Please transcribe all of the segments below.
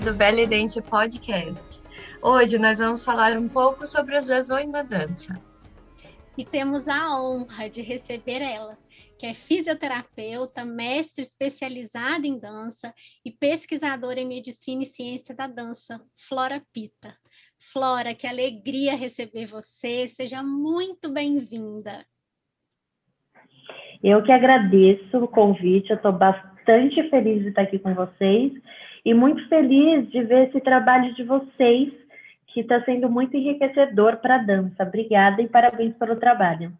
do Belly Dance Podcast. Hoje nós vamos falar um pouco sobre as lesões na dança. E temos a honra de receber ela, que é fisioterapeuta, mestre especializada em dança e pesquisadora em medicina e ciência da dança, Flora Pita. Flora, que alegria receber você, seja muito bem-vinda. Eu que agradeço o convite, eu estou bastante feliz de estar aqui com vocês e muito feliz de ver esse trabalho de vocês, que está sendo muito enriquecedor para a dança. Obrigada e parabéns pelo trabalho.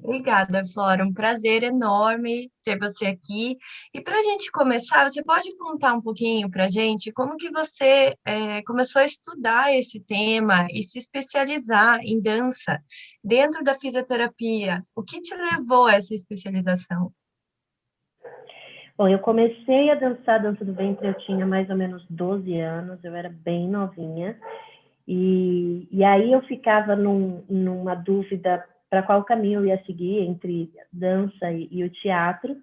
Obrigada, Flora. Um prazer enorme ter você aqui. E para a gente começar, você pode contar um pouquinho para a gente como que você começou a estudar esse tema e se especializar em dança dentro da fisioterapia? O que te levou a essa especialização? Bom, eu comecei a dançar dança do ventre, eu tinha mais ou menos 12 anos, eu era bem novinha. E aí eu ficava numa dúvida para qual caminho eu ia seguir entre dança e o teatro.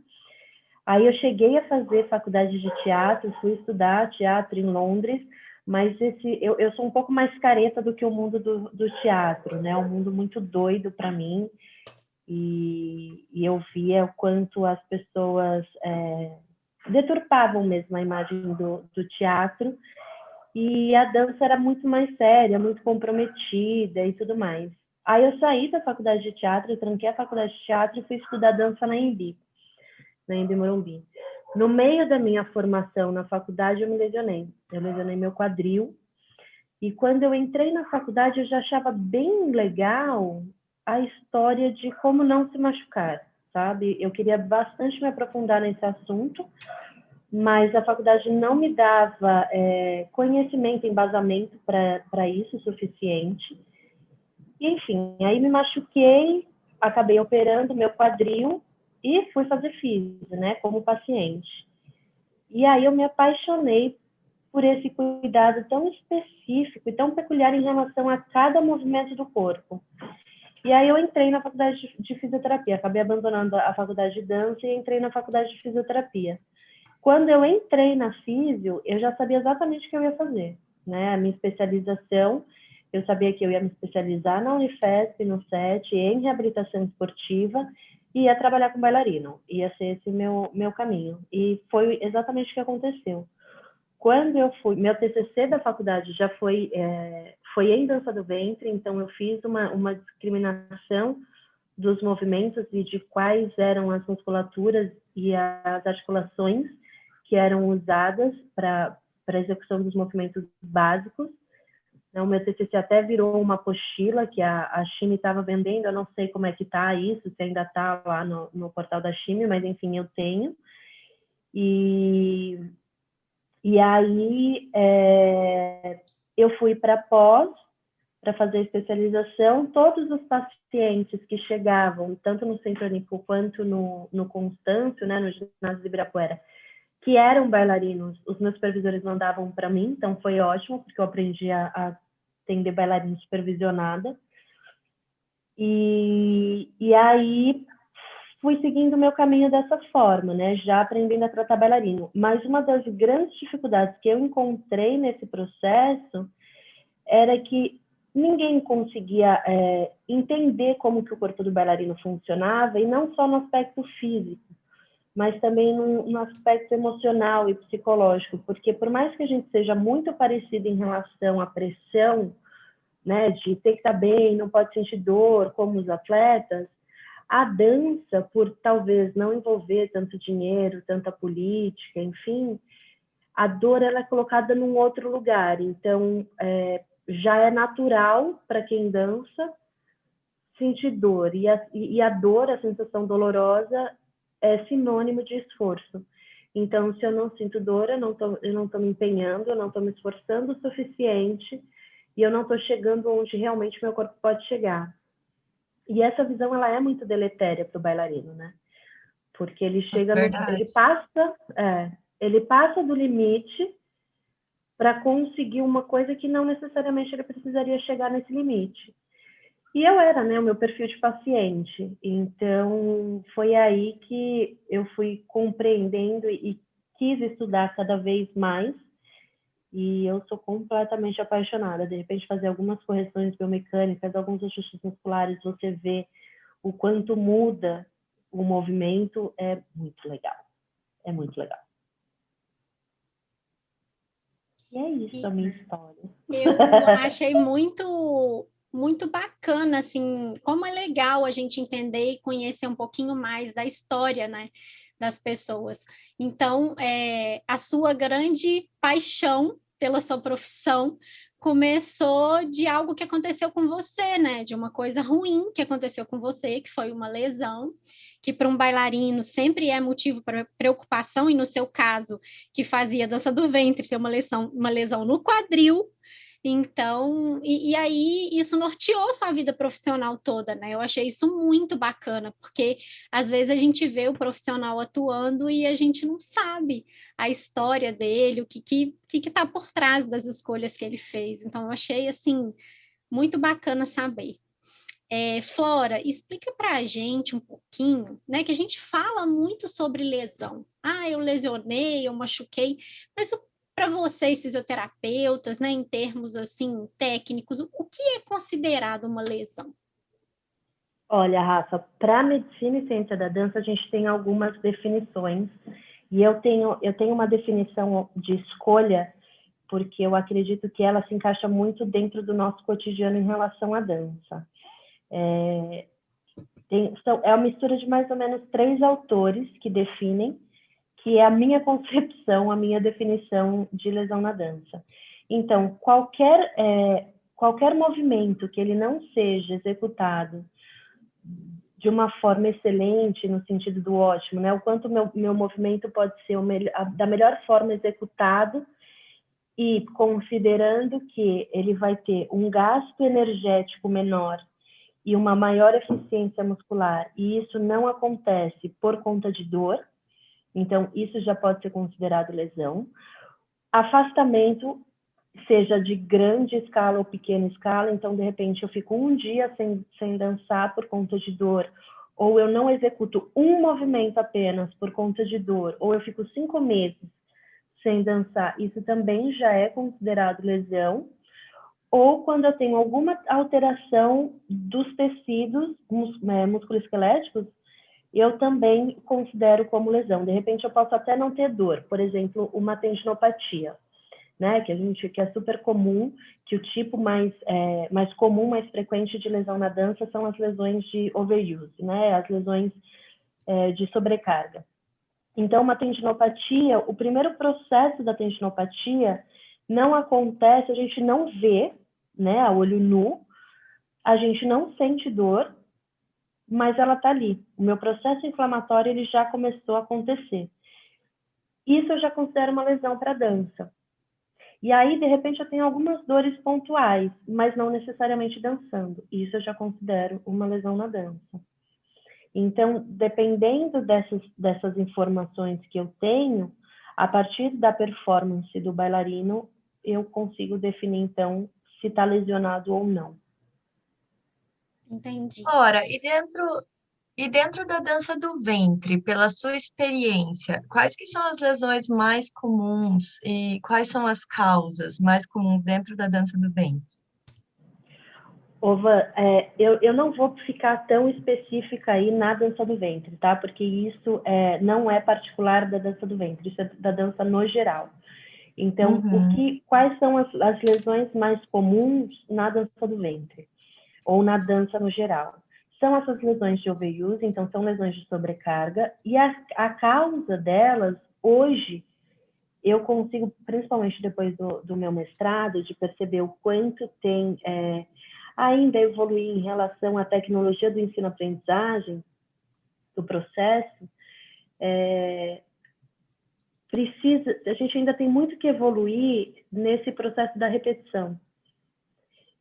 Aí eu cheguei a fazer faculdade de teatro, fui estudar teatro em Londres, mas eu sou um pouco mais careta do que o mundo do teatro, né? É um mundo muito doido para mim, e eu via o quanto as pessoas deturpavam mesmo a imagem do teatro, e a dança era muito mais séria, muito comprometida e tudo mais. Aí eu saí da faculdade de teatro, eu tranquei a faculdade de teatro e fui estudar dança na Embi Morumbi. No meio da minha formação na faculdade, eu me lesionei. Eu lesionei meu quadril. E quando eu entrei na faculdade, eu já achava bem legal a história de como não se machucar, sabe? Eu queria bastante me aprofundar nesse assunto, mas a faculdade não me dava conhecimento, embasamento para isso suficiente. E, enfim, aí me machuquei, acabei operando meu quadril e fui fazer fisio, né, como paciente. E aí eu me apaixonei por esse cuidado tão específico e tão peculiar em relação a cada movimento do corpo. E aí eu entrei na faculdade de fisioterapia, acabei abandonando a faculdade de dança e entrei na faculdade de fisioterapia. Quando eu entrei na fisio, eu já sabia exatamente o que eu ia fazer, né? A minha especialização, eu sabia que eu ia me especializar na Unifesp, no SET, em reabilitação esportiva, e ia trabalhar com bailarino. Ia ser esse meu caminho. E foi exatamente o que aconteceu. Quando eu fui, meu TCC da faculdade já foi em dança do ventre, então eu fiz uma discriminação dos movimentos e de quais eram as musculaturas e as articulações que eram usadas para a execução dos movimentos básicos. O meu TCC até virou uma apostila que a Chime estava vendendo, eu não sei como é que está isso, se ainda está lá no portal da Chime, mas enfim, eu tenho. E aí eu fui para pós, para fazer a especialização. Todos os pacientes que chegavam, tanto no Centro Olímpico quanto no Constâncio, né, no ginásio de Ibirapuera, que eram bailarinos, os meus supervisores mandavam para mim, então foi ótimo, porque eu aprendi a atender bailarina supervisionada. E aí fui seguindo o meu caminho dessa forma, né, já aprendendo a tratar bailarino. Mas uma das grandes dificuldades que eu encontrei nesse processo era que ninguém conseguia entender como que o corpo do bailarino funcionava, e não só no aspecto físico, mas também no aspecto emocional e psicológico, porque por mais que a gente seja muito parecido em relação à pressão, né, de ter que estar bem, não pode sentir dor, como os atletas, a dança, por talvez não envolver tanto dinheiro, tanta política, enfim, a dor ela é colocada num outro lugar. Então, já é natural para quem dança sentir dor, e a dor, a sensação dolorosa, é sinônimo de esforço. Então, se eu não sinto dor, eu não tô me empenhando, eu não estou me esforçando o suficiente, e eu não estou chegando onde realmente meu corpo pode chegar. E essa visão ela é muito deletéria para o bailarino, né? Porque ele chega ele passa do limite para conseguir uma coisa que não necessariamente ele precisaria chegar nesse limite. E eu era, né, o meu perfil de paciente. Então, foi aí que eu fui compreendendo e quis estudar cada vez mais e eu sou completamente apaixonada. De repente, fazer algumas correções biomecânicas, alguns ajustes musculares, você vê o quanto muda o movimento, é muito legal. É muito legal. E é isso, a minha história. Eu achei muito bacana, assim, como é legal a gente entender e conhecer um pouquinho mais da história, né, das pessoas. Então, a sua grande paixão pela sua profissão começou de algo que aconteceu com você, né, de uma coisa ruim que aconteceu com você, que foi uma lesão, que para um bailarino sempre é motivo para preocupação, e no seu caso, que fazia dança do ventre, ter uma lesão no quadril. Então, e aí isso norteou sua vida profissional toda, né? Eu achei isso muito bacana, porque às vezes a gente vê o profissional atuando e a gente não sabe a história dele, o que está por trás das escolhas que ele fez. Então, eu achei, assim, muito bacana saber. Flora, explica para a gente um pouquinho, né? Que a gente fala muito sobre lesão. Ah, eu lesionei, eu machuquei, mas para vocês, fisioterapeutas, né, em termos assim técnicos, o que é considerado uma lesão? Olha, Rafa, para medicina e ciência da dança, a gente tem algumas definições, e eu tenho uma definição de escolha, porque eu acredito que ela se encaixa muito dentro do nosso cotidiano em relação à dança. É uma mistura de mais ou menos 3 autores que definem, que é a minha concepção, a minha definição de lesão na dança. Então, qualquer movimento que ele não seja executado de uma forma excelente, no sentido do ótimo, né? O quanto meu movimento pode ser da melhor forma executado, e considerando que ele vai ter um gasto energético menor e uma maior eficiência muscular, e isso não acontece por conta de dor, então isso já pode ser considerado lesão. Afastamento, seja de grande escala ou pequena escala, então de repente eu fico um dia sem dançar por conta de dor, ou eu não executo um movimento apenas por conta de dor, ou eu fico 5 meses sem dançar, isso também já é considerado lesão. Ou quando eu tenho alguma alteração dos tecidos musculoesqueléticos, eu também considero como lesão. De repente, eu posso até não ter dor, por exemplo, uma tendinopatia, né? Que é super comum, que o tipo mais comum, mais frequente de lesão na dança são as lesões de overuse, né? As lesões de sobrecarga. Então, uma tendinopatia, o primeiro processo da tendinopatia não acontece, a gente não vê, né, a olho nu, a gente não sente dor, mas ela está ali. O meu processo inflamatório ele já começou a acontecer. Isso eu já considero uma lesão para a dança. E aí, de repente, eu tenho algumas dores pontuais, mas não necessariamente dançando. Isso eu já considero uma lesão na dança. Então, dependendo dessas informações que eu tenho, a partir da performance do bailarino, eu consigo definir, então, se está lesionado ou não. Entendi. Ora, e dentro da dança do ventre, pela sua experiência, quais que são as lesões mais comuns e quais são as causas mais comuns dentro da dança do ventre? Ova, eu não vou ficar tão específica aí na dança do ventre, tá? Porque isso não é particular da dança do ventre, isso é da dança no geral. Então, quais são as lesões mais comuns na dança do ventre? Ou na dança no geral? São essas lesões de overuse, então são lesões de sobrecarga, e a causa delas, hoje, eu consigo, principalmente depois do meu mestrado, de perceber o quanto tem ainda evoluir em relação à tecnologia do ensino-aprendizagem, do processo, a gente ainda tem muito que evoluir nesse processo da repetição.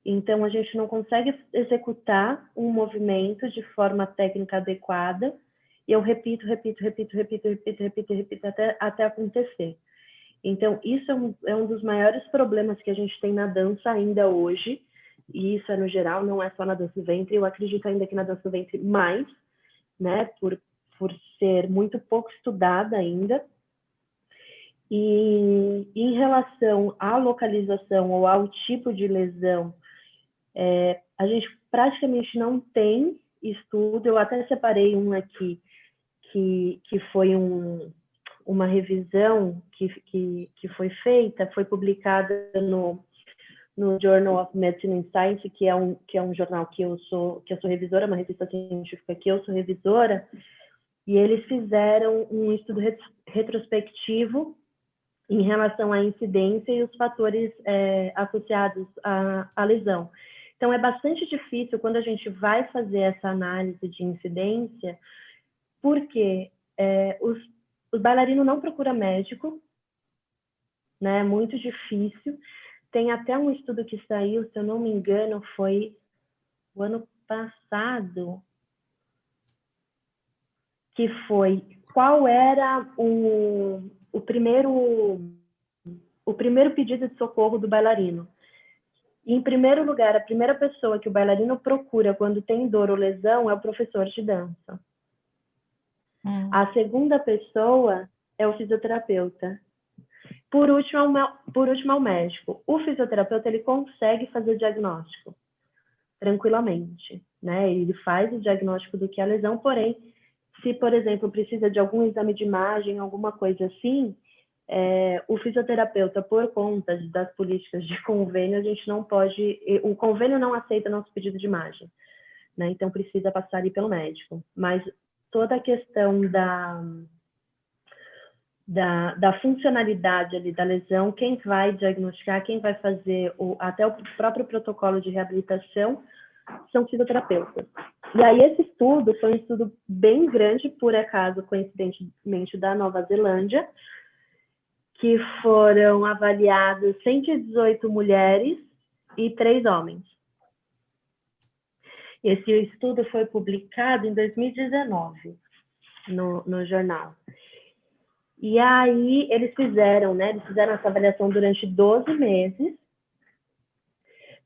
Então, a gente não consegue executar um movimento de forma técnica adequada, e eu repito até acontecer. Então, isso é um dos maiores problemas que a gente tem na dança ainda hoje, e isso é no geral, não é só na dança do ventre. Eu acredito ainda que na dança do ventre mais, né, por ser muito pouco estudada ainda. E em relação à localização ou ao tipo de lesão, a gente praticamente não tem estudo. Eu até separei um aqui, que foi uma revisão que foi feita, foi publicada no Journal of Medicine and Science, que é um jornal que eu sou revisora, uma revista científica que eu sou revisora, e eles fizeram um estudo retrospectivo em relação à incidência e os fatores associados à lesão. Então, é bastante difícil quando a gente vai fazer essa análise de incidência, porque os bailarinos não procuram médico, né? É muito difícil. Tem até um estudo que saiu, se eu não me engano, foi o ano passado, que foi qual era o primeiro pedido de socorro do bailarino. E, em primeiro lugar, a primeira pessoa que o bailarino procura quando tem dor ou lesão é o professor de dança. A segunda pessoa é o fisioterapeuta. Por último, é o médico. O fisioterapeuta ele consegue fazer o diagnóstico tranquilamente, né? Ele faz o diagnóstico do que é a lesão, porém, se, por exemplo, precisa de algum exame de imagem, alguma coisa assim, o fisioterapeuta, por conta das políticas de convênio, a gente não pode... O convênio não aceita nosso pedido de imagem, né? Então, precisa passar ali pelo médico. Mas toda a questão da funcionalidade ali da lesão, quem vai diagnosticar, quem vai fazer até o próprio protocolo de reabilitação, são fisioterapeutas. E aí esse estudo foi um estudo bem grande, por acaso, coincidentemente, da Nova Zelândia, que foram avaliadas 118 mulheres e 3 homens. Esse estudo foi publicado em 2019 no jornal. E aí eles fizeram essa avaliação durante 12 meses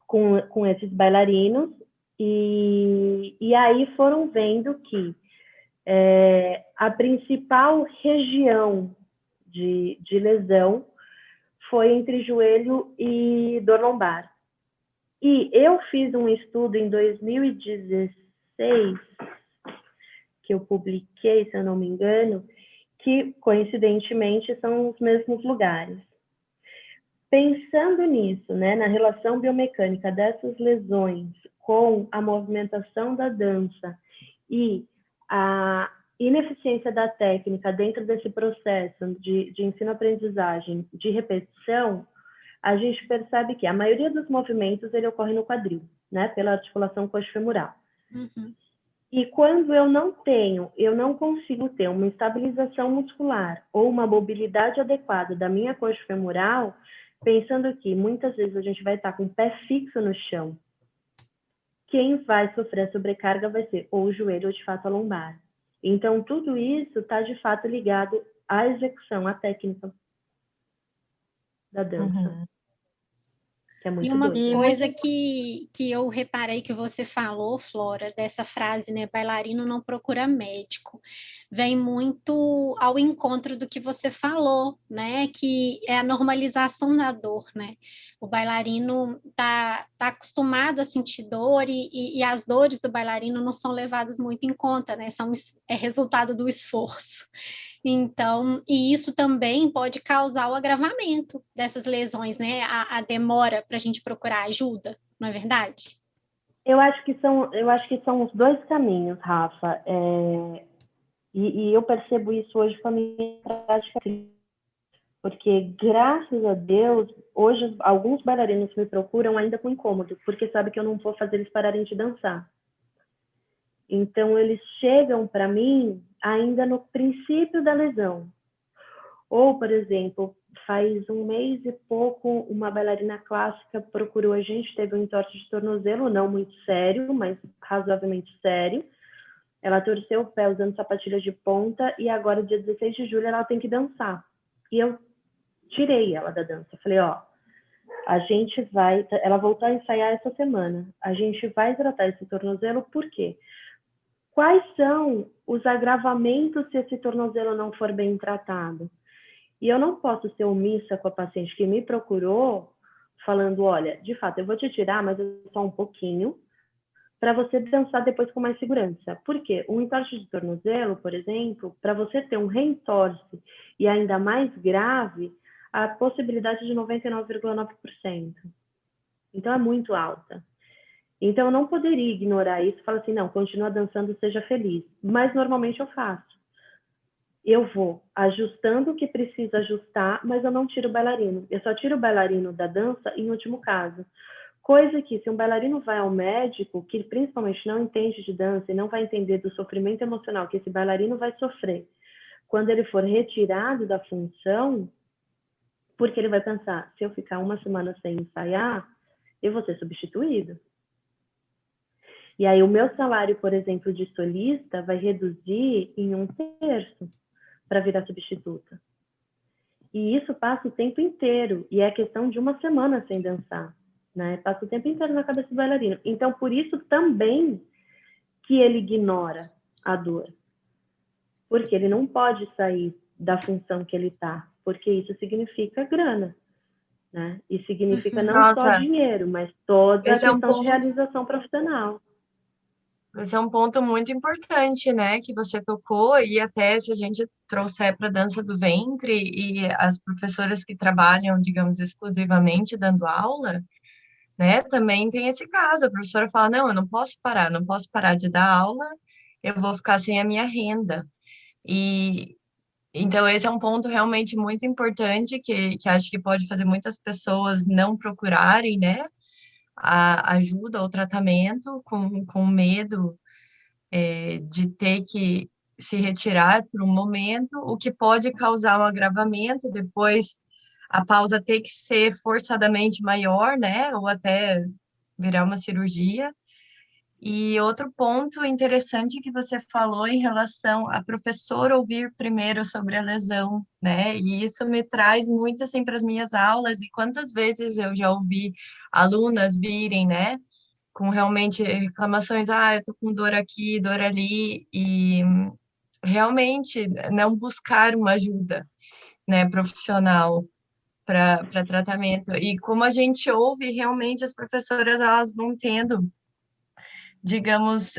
com esses bailarinos, e aí foram vendo que a principal região de lesão foi entre joelho e dor lombar. E eu fiz um estudo em 2016, que eu publiquei, se eu não me engano, que, coincidentemente, são os mesmos lugares. Pensando nisso, né, na relação biomecânica dessas lesões com a movimentação da dança e a ineficiência da técnica dentro desse processo de ensino-aprendizagem, de repetição, a gente percebe que a maioria dos movimentos ele ocorre no quadril, né, pela articulação coxofemoral. Uhum. E quando eu não consigo ter uma estabilização muscular ou uma mobilidade adequada da minha coxa femoral, pensando que muitas vezes a gente vai estar com o pé fixo no chão, quem vai sofrer a sobrecarga vai ser ou o joelho ou, de fato, a lombar. Então, tudo isso está, de fato, ligado à execução, à técnica da dança. Uhum. Que é muito E uma doido. coisa que eu reparei que você falou, Flora, dessa frase, né, bailarino não procura médico, vem muito ao encontro do que você falou, né, que é a normalização da dor, né? O bailarino tá acostumado a sentir dor e as dores do bailarino não são levadas muito em conta, né? É resultado do esforço. Então, e isso também pode causar o agravamento dessas lesões, né? A demora para a gente procurar ajuda, não é verdade? Eu acho que são os dois caminhos, Rafa. E eu percebo isso hoje com a minha prática, porque, graças a Deus, hoje alguns bailarinos me procuram ainda com incômodo, porque sabem que eu não vou fazer eles pararem de dançar. Então, eles chegam para mim ainda no princípio da lesão. Ou, por exemplo, faz um mês e pouco, uma bailarina clássica procurou a gente, teve um entorse de tornozelo, não muito sério, mas razoavelmente sério. Ela torceu o pé usando sapatilhas de ponta e agora, dia 16 de julho, ela tem que dançar. E eu tirei ela da dança. Falei, ela voltou a ensaiar essa semana. A gente vai tratar esse tornozelo, por quê? Quais são os agravamentos se esse tornozelo não for bem tratado? E eu não posso ser omissa com a paciente que me procurou, falando, olha, de fato, eu vou te tirar, mas só um pouquinho, para você dançar depois com mais segurança. Por quê? Um entorse de tornozelo, por exemplo, para você ter um reentorse e ainda mais grave, a possibilidade de 99,9%. Então, é muito alta. Então, eu não poderia ignorar isso e falar assim, não, continua dançando, seja feliz. Mas, normalmente, eu faço. Eu vou ajustando o que precisa ajustar, mas eu não tiro o bailarino. Eu só tiro o bailarino da dança em último caso. Coisa que, se um bailarino vai ao médico, que principalmente não entende de dança e não vai entender do sofrimento emocional que esse bailarino vai sofrer, quando ele for retirado da função, porque ele vai pensar, se eu ficar uma semana sem ensaiar, eu vou ser substituído. E aí o meu salário, por exemplo, de solista vai reduzir em 1/3 para virar substituta. E isso passa o tempo inteiro, e é questão de uma semana sem dançar, né? Passa o tempo inteiro na cabeça do bailarino. Então, por isso também que ele ignora a dor. Porque ele não pode sair da função que ele está, porque isso significa grana, né? E significa não só Nossa, dinheiro, mas toda a esse é um questão de ponto, realização profissional. esse é um ponto muito importante, né, que você tocou, e até se a gente trouxer para a dança do ventre e as professoras que trabalham, digamos, exclusivamente dando aula, né, também tem esse caso, a professora fala, não, eu não posso parar de dar aula, eu vou ficar sem a minha renda. E então esse é um ponto realmente muito importante que acho que pode fazer muitas pessoas não procurarem, né, a ajuda ou tratamento com medo de ter que se retirar por um momento, o que pode causar um agravamento, depois a pausa ter que ser forçadamente maior, né, ou até virar uma cirurgia. E outro ponto interessante que você falou em relação a professora ouvir primeiro sobre a lesão, né? E isso me traz muito assim para as minhas aulas, e quantas vezes eu já ouvi alunas virem, né, com realmente reclamações, eu tô com dor aqui, dor ali, e realmente não buscar uma ajuda, né, profissional para tratamento. E como a gente ouve, realmente as professoras elas vão tendo, digamos,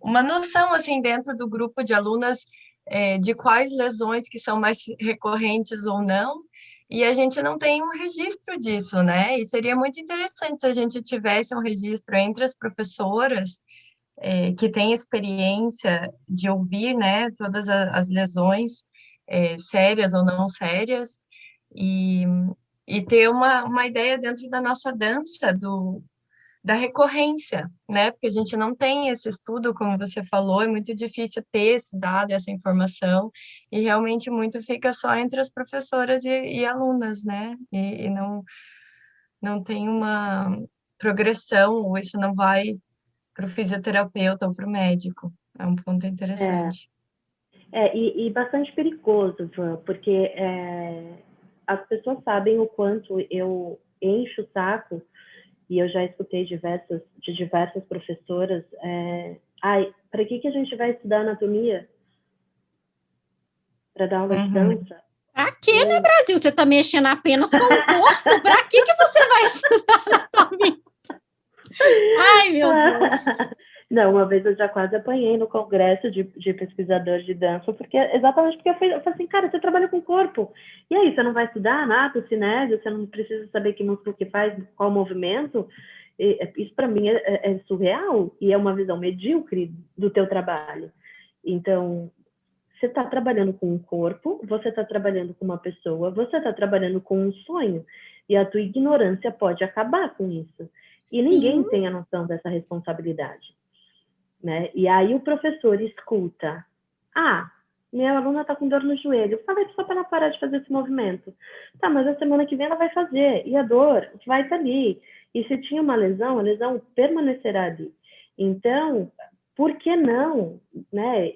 uma noção assim dentro do grupo de alunas de quais lesões que são mais recorrentes ou não, e a gente não tem um registro disso, né? E seria muito interessante se a gente tivesse um registro entre as professoras que têm experiência de ouvir, né, todas as lesões sérias ou não sérias, e, e ter uma ideia dentro da nossa dança da recorrência, né? Porque a gente não tem esse estudo, como você falou, é muito difícil ter esse dado, essa informação, e realmente muito fica só entre as professoras e alunas, né? E não tem uma progressão, ou isso não vai para o fisioterapeuta ou para o médico. É um ponto É, interessante. e bastante perigoso, Van, porque as pessoas sabem o quanto eu encho o saco, e eu já escutei de diversas professoras, para que a gente vai estudar anatomia? Para dar aula de Uhum. dança? Pra quê, né, Ou... Brasil? Você tá mexendo apenas com o corpo? Pra que você vai estudar anatomia? Ai, meu Deus. Não, uma vez eu já quase apanhei no congresso de pesquisadores de dança, exatamente porque eu falei assim, cara, você trabalha com o corpo, e aí, você não vai estudar anato, cinésio, você não precisa saber que músculo que faz, qual movimento? Isso para mim é surreal, e é uma visão medíocre do teu trabalho. Então, você está trabalhando com um corpo, você está trabalhando com uma pessoa, você está trabalhando com um sonho, e a tua ignorância pode acabar com isso. E ninguém Sim, tem a noção dessa responsabilidade, né? E aí o professor escuta, minha aluna está com dor no joelho, falei só para ela parar de fazer esse movimento. Tá, mas a semana que vem ela vai fazer, e a dor vai estar ali. E se tinha uma lesão, a lesão permanecerá ali. Então, por que não, né?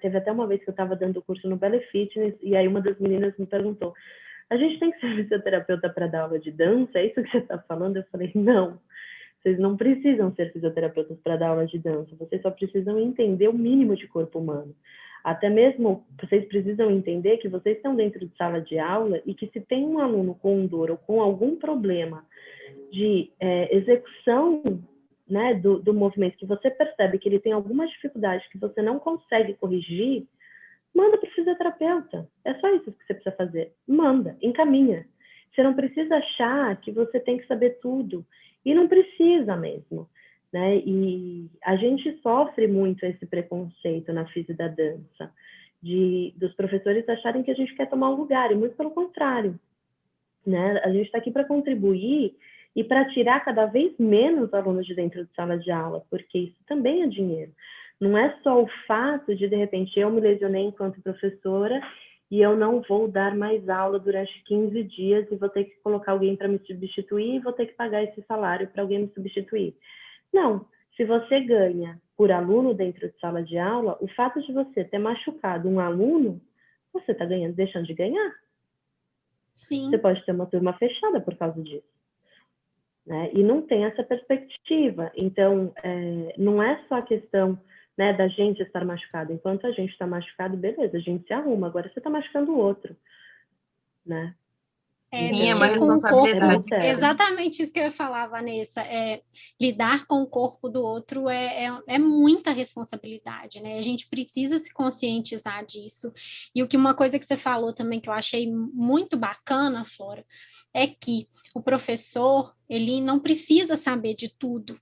Teve até uma vez que eu estava dando curso no Ballet Fitness, e aí uma das meninas me perguntou, a gente tem que ser fisioterapeuta para dar aula de dança? É isso que você está falando? Eu falei, não. Vocês não precisam ser fisioterapeutas para dar aula de dança, vocês só precisam entender o mínimo de corpo humano. Até mesmo, vocês precisam entender que vocês estão dentro de sala de aula e que se tem um aluno com dor ou com algum problema de execução, né, do movimento, que você percebe que ele tem alguma dificuldade que você não consegue corrigir, manda para o fisioterapeuta. É só isso que você precisa fazer. Manda, encaminha. Você não precisa achar que você tem que saber tudo. E não precisa mesmo. Né? E a gente sofre muito esse preconceito na física da dança, dos professores acharem que a gente quer tomar um lugar, e muito pelo contrário. Né? A gente está aqui para contribuir e para tirar cada vez menos alunos de dentro de sala de aula, porque isso também é dinheiro. Não é só o fato de repente, eu me lesionei enquanto professora e eu não vou dar mais aula durante 15 dias e vou ter que colocar alguém para me substituir e vou ter que pagar esse salário para alguém me substituir. Não, se você ganha por aluno dentro de sala de aula, o fato de você ter machucado um aluno, você está deixando de ganhar. Sim. Você pode ter uma turma fechada por causa disso. Né? E não tem essa perspectiva. Então, não é só a questão, né, da gente estar machucado. Enquanto a gente está machucado, beleza, a gente se arruma. Agora você está machucando o outro. Né? Sim, é uma responsabilidade. Exatamente isso que eu ia falar, Vanessa. Lidar com o corpo do outro é muita responsabilidade, né? A gente precisa se conscientizar disso. E uma coisa que você falou também que eu achei muito bacana, Flora, é que o professor, ele não precisa saber de tudo.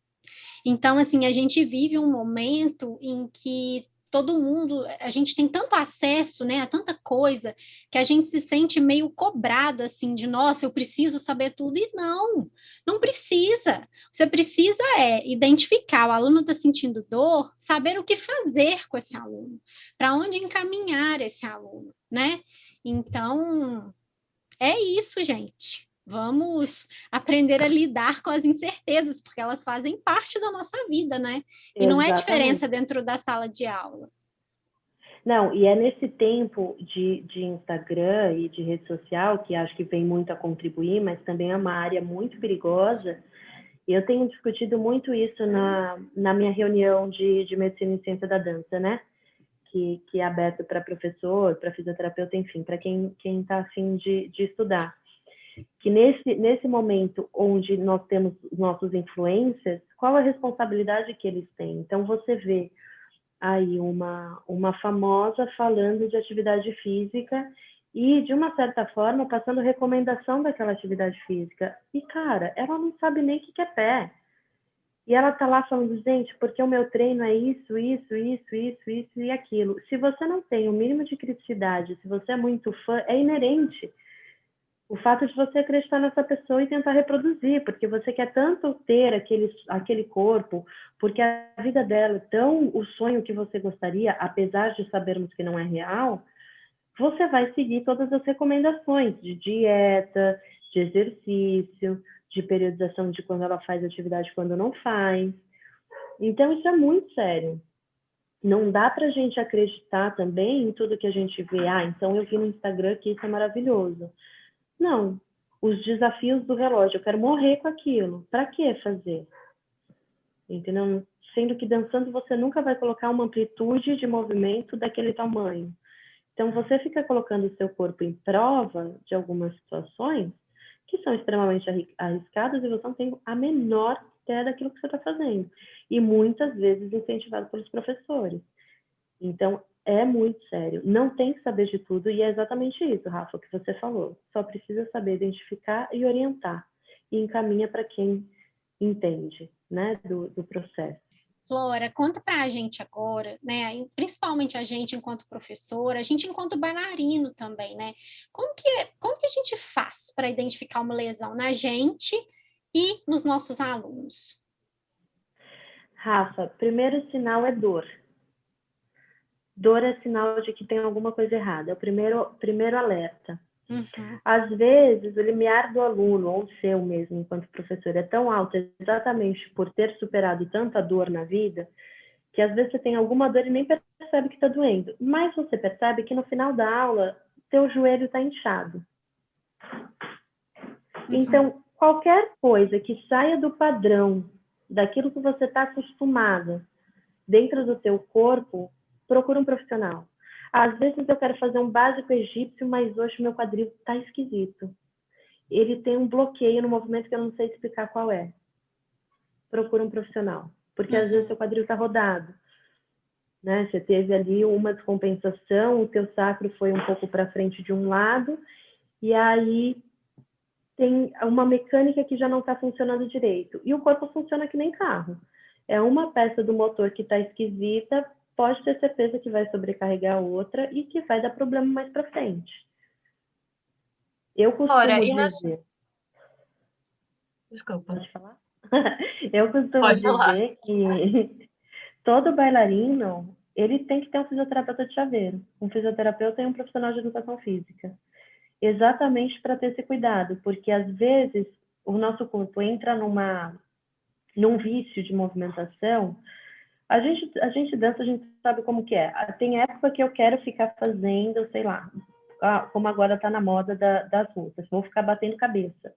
Então, assim, a gente vive um momento em que todo mundo, a gente tem tanto acesso, né, a tanta coisa, que a gente se sente meio cobrado, assim, de, nossa, eu preciso saber tudo. E não precisa. Você precisa identificar, o aluno está sentindo dor, saber o que fazer com esse aluno, para onde encaminhar esse aluno, né? Então, é isso, gente. Vamos aprender a lidar com as incertezas, porque elas fazem parte da nossa vida, né? E não é diferença dentro da sala de aula. Não, e é nesse tempo de Instagram e de rede social, que acho que vem muito a contribuir, mas também é uma área muito perigosa, e eu tenho discutido muito isso na minha reunião de medicina e ciência da dança, né? Que é aberto para professor, para fisioterapeuta, enfim, para quem está afim de estudar. Que nesse momento onde nós temos nossos influencers, qual a responsabilidade que eles têm? Então, você vê aí uma famosa falando de atividade física e, de uma certa forma, passando recomendação daquela atividade física. E, cara, ela não sabe nem o que é pé. E ela tá lá falando, gente, porque o meu treino é isso e aquilo. Se você não tem o mínimo de criticidade, se você é muito fã, é inerente o fato de você acreditar nessa pessoa e tentar reproduzir, porque você quer tanto ter aquele corpo, porque a vida dela é tão o sonho que você gostaria, apesar de sabermos que não é real, você vai seguir todas as recomendações de dieta, de exercício, de periodização de quando ela faz atividade e quando não faz. Então, isso é muito sério. Não dá para a gente acreditar também em tudo que a gente vê. Então eu vi no Instagram que isso é maravilhoso. Não, os desafios do relógio, eu quero morrer com aquilo. Para que fazer? Entendeu? Sendo que dançando você nunca vai colocar uma amplitude de movimento daquele tamanho. Então você fica colocando o seu corpo em prova de algumas situações que são extremamente arriscadas e você não tem a menor ideia daquilo que você está fazendo. E muitas vezes incentivado pelos professores. Então, é muito sério. Não tem que saber de tudo, e é exatamente isso, Rafa, que você falou. Só precisa saber identificar e orientar. E encaminha para quem entende, né, do processo. Flora, conta para a gente agora, né? Principalmente a gente enquanto professora, a gente enquanto bailarino também, né? Como que a gente faz para identificar uma lesão na gente e nos nossos alunos? Rafa, primeiro sinal é dor. Dor é sinal de que tem alguma coisa errada. É o primeiro alerta. Uhum. Às vezes, o limiar do aluno, ou seu mesmo, enquanto professor, é tão alto exatamente por ter superado tanta dor na vida, que às vezes você tem alguma dor e nem percebe que está doendo. Mas você percebe que no final da aula, teu joelho está inchado. Então, qualquer coisa que saia do padrão, daquilo que você está acostumada, dentro do teu corpo, procura um profissional. Às vezes eu quero fazer um básico egípcio, mas hoje meu quadril está esquisito. Ele tem um bloqueio no movimento que eu não sei explicar qual é. Procura um profissional, porque às vezes seu quadril está rodado, né? Você teve ali uma descompensação, o teu sacro foi um pouco para frente de um lado, e aí tem uma mecânica que já não está funcionando direito. E o corpo funciona que nem carro. É uma peça do motor que está esquisita, pode ter certeza que vai sobrecarregar a outra e que vai dar problema mais para frente. Eu Ora, costumo e nas... dizer... Desculpa, Pode falar? Eu costumo pode falar. dizer que todo bailarino, ele tem que ter um fisioterapeuta de chaveiro, um fisioterapeuta e um profissional de educação física. Exatamente para ter esse cuidado, porque às vezes o nosso corpo entra num vício de movimentação. A gente dança, a gente sabe como que é. Tem época que eu quero ficar fazendo, sei lá, como agora está na moda das russas, vou ficar batendo cabeça.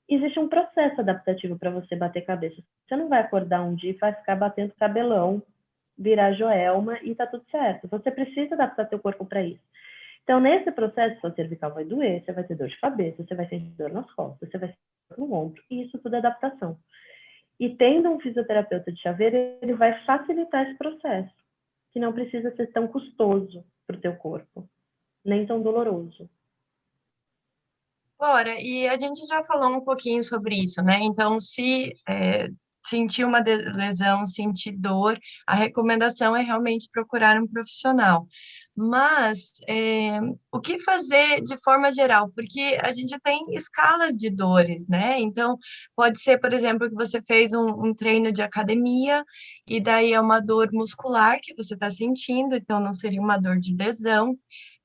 Existe um processo adaptativo para você bater cabeça. Você não vai acordar um dia e vai ficar batendo cabelão, virar Joelma e tá tudo certo. Você precisa adaptar seu corpo para isso. Então, nesse processo, sua cervical vai doer, você vai ter dor de cabeça, você vai ter dor nas costas, você vai ter dor no ombro, e isso tudo é adaptação. E tendo um fisioterapeuta de chaveiro, ele vai facilitar esse processo, que não precisa ser tão custoso para o teu corpo, nem tão doloroso. Ora, e a gente já falou um pouquinho sobre isso, né? Então, se sentir uma lesão, sentir dor, a recomendação é realmente procurar um profissional. Mas o que fazer de forma geral? Porque a gente tem escalas de dores, né? Então, pode ser, por exemplo, que você fez um treino de academia e daí é uma dor muscular que você está sentindo, então não seria uma dor de lesão.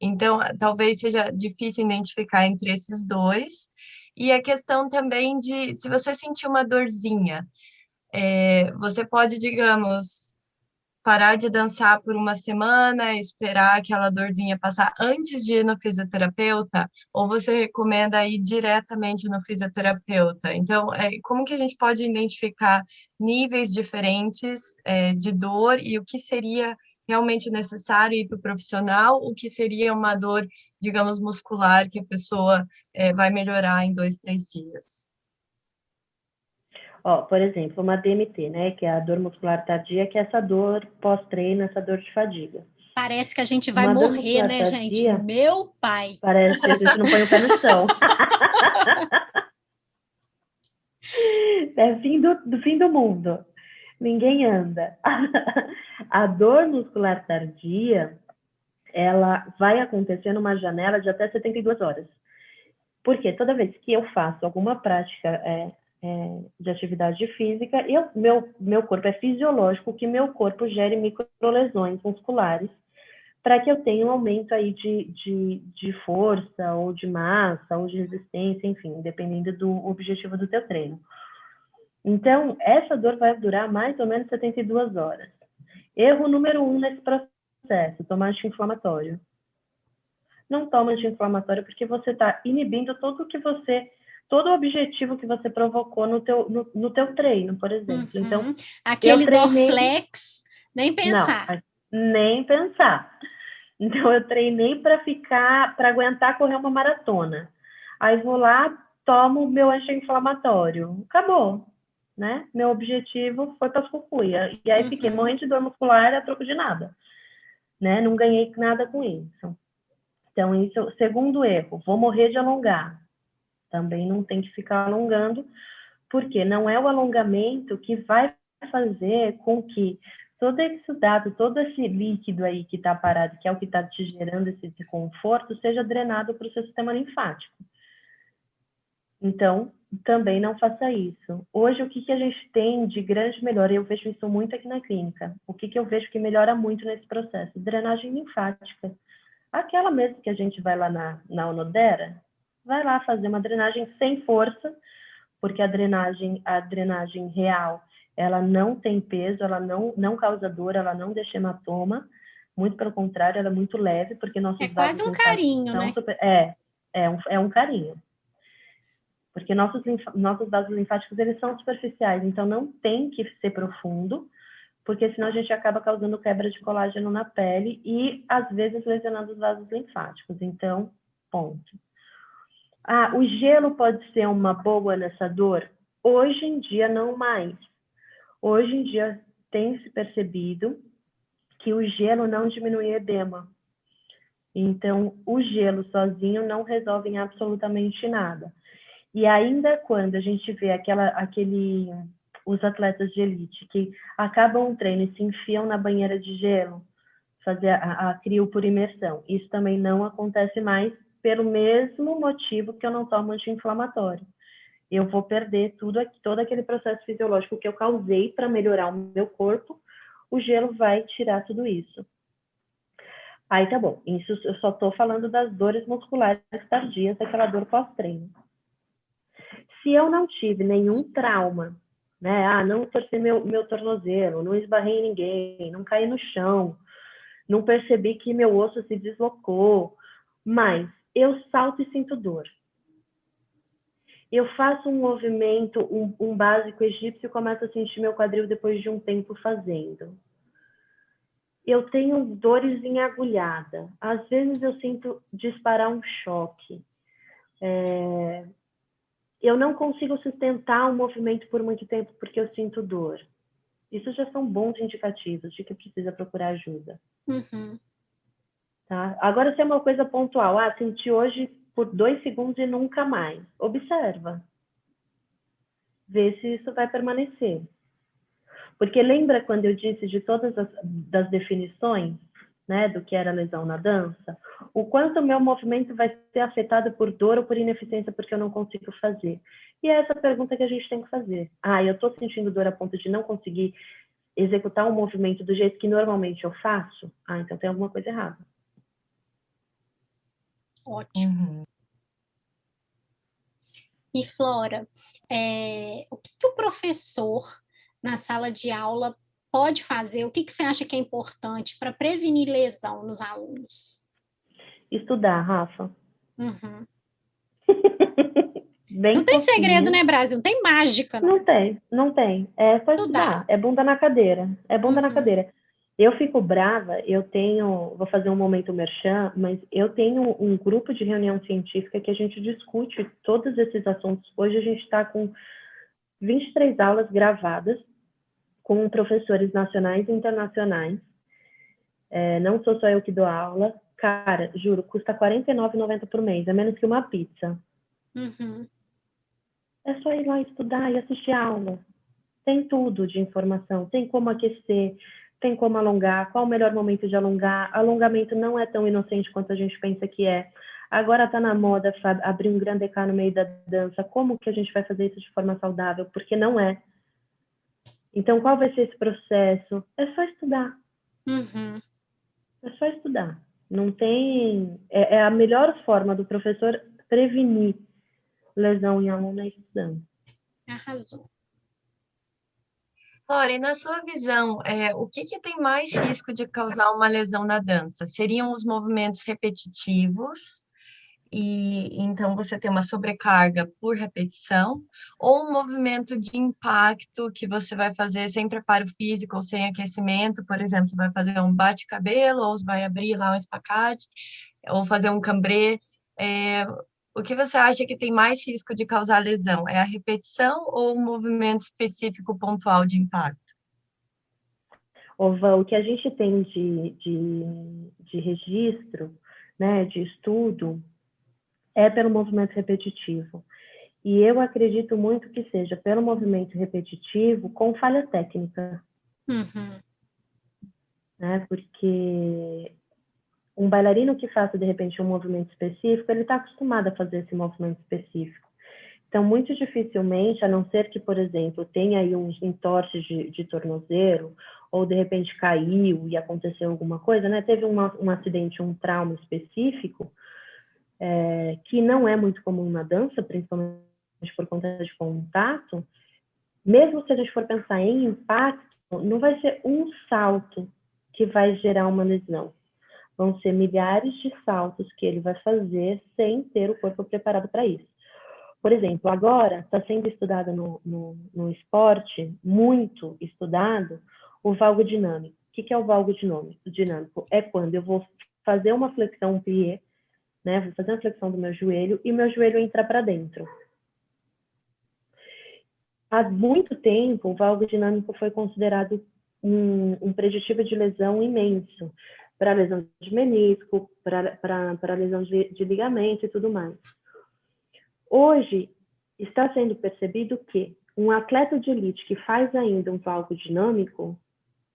Então, talvez seja difícil identificar entre esses dois. E a questão também de, se você sentir uma dorzinha, você pode, digamos, parar de dançar por uma semana, esperar aquela dorzinha passar antes de ir no fisioterapeuta, ou você recomenda ir diretamente no fisioterapeuta? Então, como que a gente pode identificar níveis diferentes, de dor e o que seria realmente necessário ir para o profissional, o que seria uma dor, digamos, muscular que a pessoa, vai melhorar em 2, 3 dias? Ó, por exemplo, uma DMT, né, que é a dor muscular tardia, que é essa dor pós-treino, essa dor de fadiga. Parece que a gente vai Uma dor morrer, muscular né, gente? tardia, Meu pai. parece que a gente não põe o pé no chão. É fim do mundo. Ninguém anda. A dor muscular tardia, ela vai acontecer numa janela de até 72 horas. Porque toda vez que eu faço alguma prática de atividade física, meu corpo é fisiológico que meu corpo gere microlesões musculares para que eu tenha um aumento aí de força, ou de massa, ou de resistência, enfim, dependendo do objetivo do teu treino. Então, essa dor vai durar mais ou menos 72 horas. Erro número 1 nesse processo, tomar anti-inflamatório. Não toma anti-inflamatório porque você está inibindo todo o objetivo que você provocou no teu treino, por exemplo. Então, aquele eu treinei... Dorflex, nem pensar. Não, nem pensar. Então, eu treinei para aguentar correr uma maratona. Aí vou lá, tomo meu anti-inflamatório. Acabou, né? Meu objetivo foi para as cucuia. E aí fiquei morrendo de dor muscular a troco de nada, né? Não ganhei nada com isso. Então, isso é o segundo erro. Vou morrer de alongar. Também não tem que ficar alongando, porque não é o alongamento que vai fazer com que todo esse dado, todo esse líquido aí que está parado, que é o que está te gerando esse desconforto, seja drenado para o seu sistema linfático. Então, também não faça isso. Hoje, o que a gente tem de grande melhora, eu vejo isso muito aqui na clínica, o que eu vejo que melhora muito nesse processo? Drenagem linfática. Aquela mesmo que a gente vai lá na Onodera, vai lá fazer uma drenagem sem força, porque a drenagem real, ela não tem peso, ela não causa dor, ela não deixa hematoma, muito pelo contrário, ela é muito leve, porque nossos vasos quase um linfáticos carinho, são né? é um carinho. Porque nossos vasos linfáticos, eles são superficiais, então não tem que ser profundo, porque senão a gente acaba causando quebra de colágeno na pele e, às vezes, lesionando os vasos linfáticos. Então, ponto. O gelo pode ser uma boa nessa dor? Hoje em dia, não mais. Hoje em dia, tem se percebido que o gelo não diminui os edema. Então, o gelo sozinho não resolve em absolutamente nada. E ainda quando a gente vê os atletas de elite que acabam um treino e se enfiam na banheira de gelo, fazer a crio por imersão, isso também não acontece mais pelo mesmo motivo que eu não tomo anti-inflamatório. Eu vou perder todo aquele processo fisiológico que eu causei para melhorar o meu corpo, o gelo vai tirar tudo isso. Aí tá bom, isso eu só estou falando das dores musculares tardias, daquela dor pós-treino. Se eu não tive nenhum trauma, né? Não torci meu tornozelo, não esbarrei em ninguém, não caí no chão, não percebi que meu osso se deslocou, mas eu salto e sinto dor. Eu faço um movimento, um básico egípcio, e começo a sentir meu quadril depois de um tempo fazendo. Eu tenho dores em agulhada. Às vezes eu sinto disparar um choque. Eu não consigo sustentar um movimento por muito tempo porque eu sinto dor. Isso já são bons indicativos de que precisa procurar ajuda. Uhum. Tá? Agora, se é uma coisa pontual, senti hoje por 2 segundos e nunca mais. Observa. Vê se isso vai permanecer. Porque lembra quando eu disse de todas das definições, né, do que era lesão na dança? O quanto o meu movimento vai ser afetado por dor ou por ineficiência porque eu não consigo fazer? E é essa pergunta que a gente tem que fazer. Eu estou sentindo dor a ponto de não conseguir executar um movimento do jeito que normalmente eu faço? Então tem alguma coisa errada. Ótimo. Uhum. E Flora, o que o professor na sala de aula pode fazer? O que você acha que é importante para prevenir lesão nos alunos? Estudar, Rafa. Uhum. Bem Não tem pouquinho. segredo, né, Brasil? Não tem mágica, não. Não tem. É só estudar. É bunda na cadeira. Na cadeira. Eu fico brava, vou fazer um momento merchan, mas eu tenho um grupo de reunião científica que a gente discute todos esses assuntos. Hoje a gente está com 23 aulas gravadas com professores nacionais e internacionais. Não sou só eu que dou aula. Cara, juro, custa R$ 49,90 por mês. É menos que uma pizza. Uhum. É só ir lá estudar e assistir a aula. Tem tudo de informação. Tem como aquecer, tem como alongar, qual o melhor momento de alongar. Alongamento não é tão inocente quanto a gente pensa que é. Agora está na moda, Fábio, abrir um grande EK no meio da dança. Como que a gente vai fazer isso de forma saudável? Porque não é. Então, qual vai ser esse processo? É só estudar. Uhum. É só estudar. Não tem... É a melhor forma do professor prevenir lesão em aluno é estudando. Arrasou. Ora, e na sua visão, o que tem mais risco de causar uma lesão na dança? Seriam os movimentos repetitivos, e então você tem uma sobrecarga por repetição, ou um movimento de impacto que você vai fazer sem preparo físico ou sem aquecimento, por exemplo, você vai fazer um bate-cabelo, ou você vai abrir lá um espacate, ou fazer um cambré. O que você acha que tem mais risco de causar lesão? É a repetição ou um movimento específico pontual de impacto? Ova, o que a gente tem de registro, né, de estudo, é pelo movimento repetitivo. E eu acredito muito que seja pelo movimento repetitivo com falha técnica. Uhum. Né? Porque um bailarino que faça, de repente, um movimento específico, ele está acostumado a fazer esse movimento específico. Então, muito dificilmente, a não ser que, por exemplo, tenha aí uns entorses de tornozelo, ou de repente caiu e aconteceu alguma coisa, né? Teve um acidente, um trauma específico, que não é muito comum na dança, principalmente por conta de contato. Mesmo se a gente for pensar em impacto, não vai ser um salto que vai gerar uma lesão. Vão ser milhares de saltos que ele vai fazer sem ter o corpo preparado para isso. Por exemplo, agora está sendo estudado no esporte, muito estudado, o valgo dinâmico. O que é o valgo dinâmico? É quando eu vou fazer uma flexão, um plié, né? Vou fazer uma flexão do meu joelho e meu joelho entra para dentro. Há muito tempo, o valgo dinâmico foi considerado um preditivo de lesão imenso, para lesão de menisco, para lesão de ligamento e tudo mais. Hoje, está sendo percebido que um atleta de elite que faz ainda um valgo dinâmico,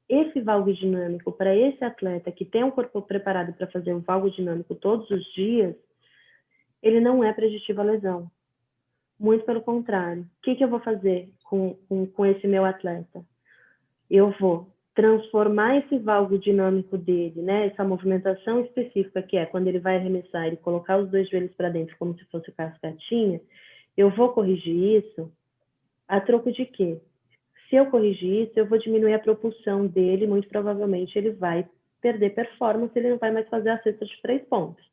esse valgo dinâmico para esse atleta que tem um corpo preparado para fazer um valgo dinâmico todos os dias, ele não é preditivo à lesão. Muito pelo contrário. O que eu vou fazer com esse meu atleta? Eu vou transformar esse valgo dinâmico dele, né? Essa movimentação específica que é quando ele vai arremessar, ele colocar os dois joelhos para dentro como se fosse cascatinha, eu vou corrigir isso a troco de quê? Se eu corrigir isso, eu vou diminuir a propulsão dele, muito provavelmente ele vai perder performance, ele não vai mais fazer a cesta de 3 pontos.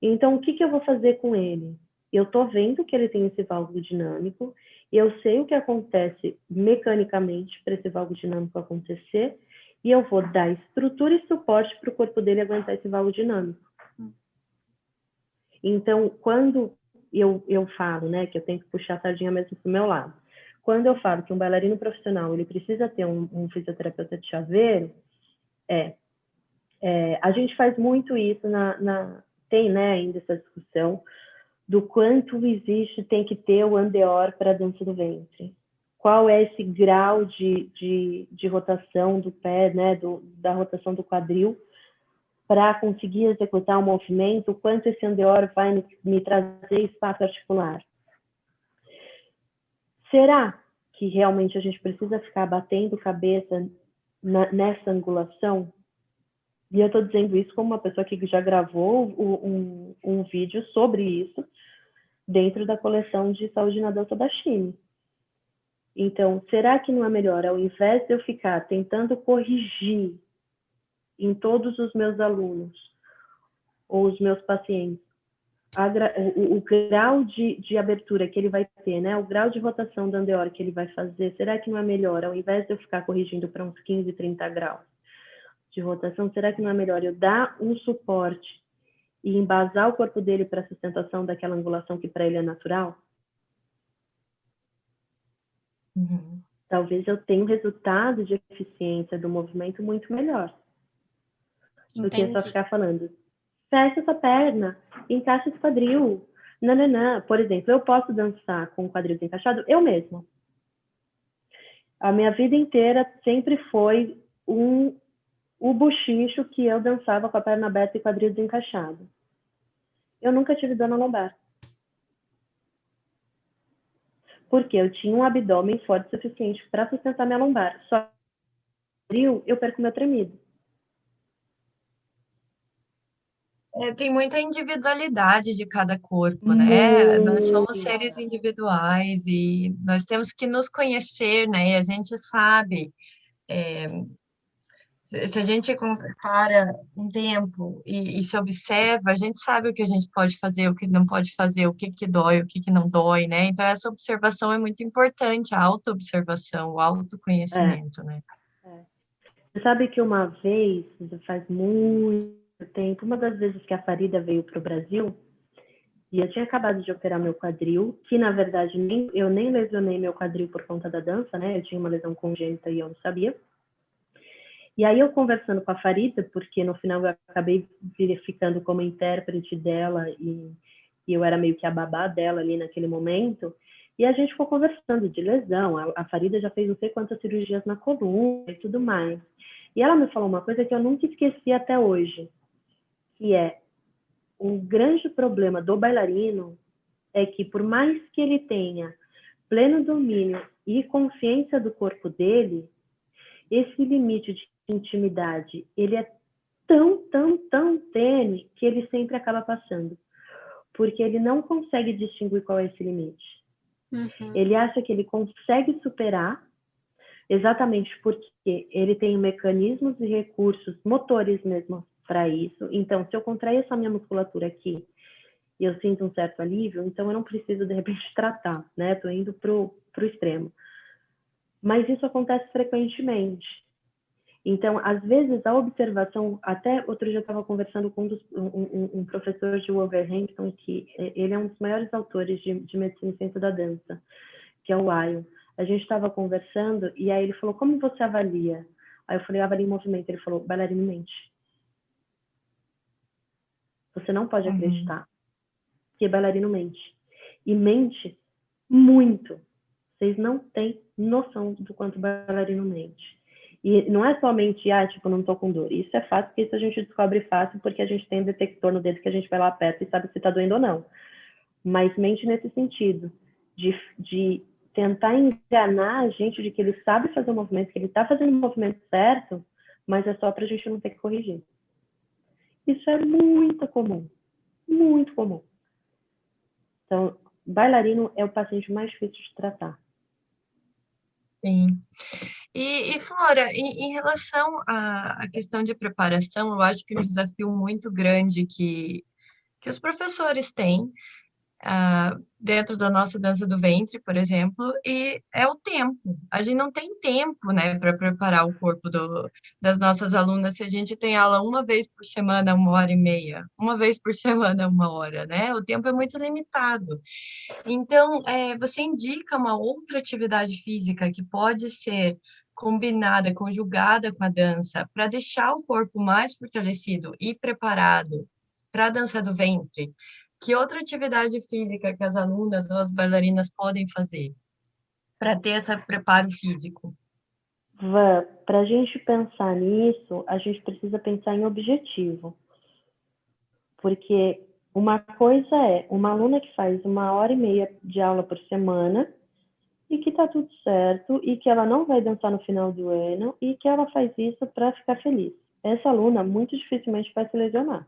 Então, o que eu vou fazer com ele? Eu estou vendo que ele tem esse valgo dinâmico, e eu sei o que acontece mecanicamente para esse valgo dinâmico acontecer, e eu vou dar estrutura e suporte para o corpo dele aguentar esse valgo dinâmico. Então, quando eu falo, né, que eu tenho que puxar a sardinha mesmo para o meu lado, quando eu falo que um bailarino profissional ele precisa ter um fisioterapeuta de chaveiro, a gente faz muito isso tem, né, ainda essa discussão do quanto tem que ter o andeor para a dança do ventre. Qual é esse grau de rotação do pé, né, da rotação do quadril, para conseguir executar um movimento, quanto esse andeor vai me trazer espaço articular. Será que realmente a gente precisa ficar batendo cabeça nessa angulação? E eu estou dizendo isso como uma pessoa que já gravou um vídeo sobre isso dentro da coleção de saúde na dança da Chine. Então, será que não é melhor, ao invés de eu ficar tentando corrigir em todos os meus alunos ou os meus pacientes o grau de abertura que ele vai ter, né? O grau de rotação do andeor que ele vai fazer, será que não é melhor, ao invés de eu ficar corrigindo para uns 15, 30 graus de rotação, será que não é melhor eu dar um suporte e embasar o corpo dele para a sustentação daquela angulação que para ele é natural? Uhum. Talvez eu tenha um resultado de eficiência do movimento muito melhor. Do que só ficar falando, fecha essa perna, encaixa esse quadril. Nananã. Por exemplo, eu posso dançar com o quadril desencaixado eu mesma. A minha vida inteira sempre foi o buchicho que eu dançava com a perna aberta e quadril desencaixado. Eu nunca tive dor na lombar. Porque eu tinha um abdômen forte o suficiente para sustentar minha lombar. Só que eu perco meu tremido. Tem muita individualidade de cada corpo, né? Nós somos seres individuais e nós temos que nos conhecer, né? E a gente sabe, se a gente para um tempo e se observa, a gente sabe o que a gente pode fazer, o que não pode fazer, o que dói, o que não dói, né? Então, essa observação é muito importante, a autoobservação, o autoconhecimento, né? Você sabe que uma vez, faz muito tempo, uma das vezes que a Farida veio para o Brasil, e eu tinha acabado de operar meu quadril, que na verdade eu nem lesionei meu quadril por conta da dança, né? Eu tinha uma lesão congênita e eu não sabia. E aí eu conversando com a Farida, porque no final eu acabei ficando como intérprete dela e eu era meio que a babá dela ali naquele momento, e a gente ficou conversando de lesão. A Farida já fez não sei quantas cirurgias na coluna e tudo mais. E ela me falou uma coisa que eu nunca esqueci até hoje, que é um grande problema do bailarino é que por mais que ele tenha pleno domínio e consciência do corpo dele, esse limite de intimidade, ele é tão tênue que ele sempre acaba passando. Porque ele não consegue distinguir qual é esse limite. Uhum. Ele acha que ele consegue superar, exatamente porque ele tem mecanismos e recursos motores mesmo para isso. Então, se eu contrair essa minha musculatura aqui e eu sinto um certo alívio, então eu não preciso, de repente, tratar, né? Estou indo para o extremo. Mas isso acontece frequentemente. Então, às vezes, a observação, até outro dia eu estava conversando com um professor de Wolverhampton, que ele é um dos maiores autores de medicina e ciência da dança, que é o Weil. A gente estava conversando e aí ele falou, como você avalia? Aí eu falei, avalia em movimento. Ele falou, bailarino mente. Você não pode acreditar que bailarino mente. E mente muito. Vocês não têm noção do quanto bailarino mente. E não é somente, tipo, não tô com dor. Isso é fácil, porque isso a gente descobre fácil, porque a gente tem um detector no dedo que a gente vai lá perto e sabe se tá doendo ou não. Mas mente nesse sentido, de tentar enganar a gente de que ele sabe fazer o movimento, que ele tá fazendo o movimento certo, mas é só pra gente não ter que corrigir. Isso é muito comum. Muito comum. Então, bailarino é o paciente mais difícil de tratar. Sim. E Flora, em relação à questão de preparação, eu acho que um desafio muito grande que os professores têm dentro da nossa dança do ventre, por exemplo, e é o tempo. A gente não tem tempo, né, para preparar o corpo das nossas alunas se a gente tem aula uma vez por semana, 1h30, uma vez por semana, 1 hora, né? O tempo é muito limitado. Então, você indica uma outra atividade física que pode ser combinada, conjugada com a dança, para deixar o corpo mais fortalecido e preparado para a dança do ventre? Que outra atividade física que as alunas ou as bailarinas podem fazer para ter esse preparo físico? Para a gente pensar nisso, a gente precisa pensar em objetivo. Porque uma coisa é uma aluna que faz 1h30 de aula por semana e que está tudo certo e que ela não vai dançar no final do ano e que ela faz isso para ficar feliz. Essa aluna muito dificilmente vai se lesionar.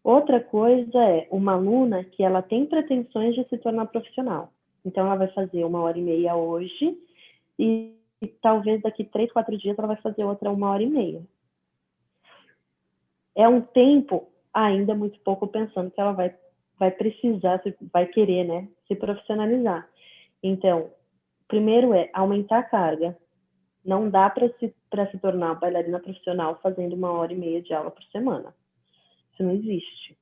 Outra coisa é uma aluna que ela tem pretensões de se tornar profissional. Então, ela vai fazer 1h30 hoje e talvez daqui 3, 4 dias ela vai fazer outra 1h30. É um tempo ainda muito pouco, pensando que ela vai precisar, vai querer, né, se profissionalizar. Então, primeiro é aumentar a carga. Não dá para se tornar bailarina profissional fazendo 1h30 de aula por semana. Isso não existe.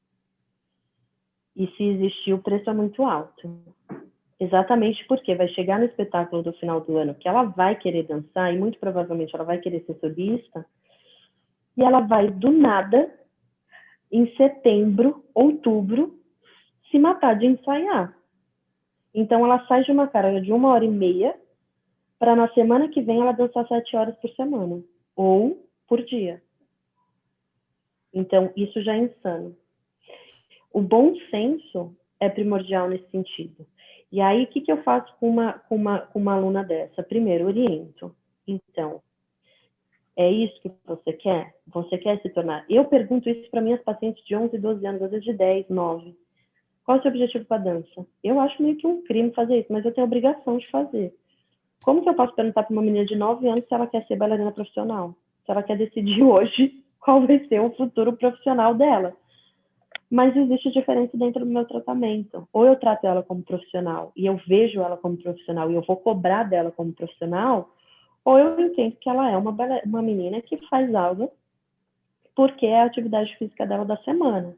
E se existir, o preço é muito alto. Exatamente porque vai chegar no espetáculo do final do ano que ela vai querer dançar e muito provavelmente ela vai querer ser solista e ela vai, do nada, em setembro, outubro, se matar de ensaiar. Então, ela sai de uma carga de 1h30 para na semana que vem ela dançar 7 horas por semana ou por dia. Então, isso já é insano. O bom senso é primordial nesse sentido. E aí, o que eu faço com uma aluna dessa? Primeiro, oriento. Então, é isso que você quer? Você quer se tornar? Eu pergunto isso para minhas pacientes de 11, 12 anos, às vezes de 10, 9. Qual é o seu objetivo com a dança? Eu acho meio que um crime fazer isso, mas eu tenho a obrigação de fazer. Como que eu posso perguntar para uma menina de 9 anos se ela quer ser bailarina profissional? Se ela quer decidir hoje qual vai ser o futuro profissional dela? Mas existe diferença dentro do meu tratamento. Ou eu trato ela como profissional e eu vejo ela como profissional e eu vou cobrar dela como profissional, ou eu entendo que ela é uma menina que faz algo porque é a atividade física dela da semana.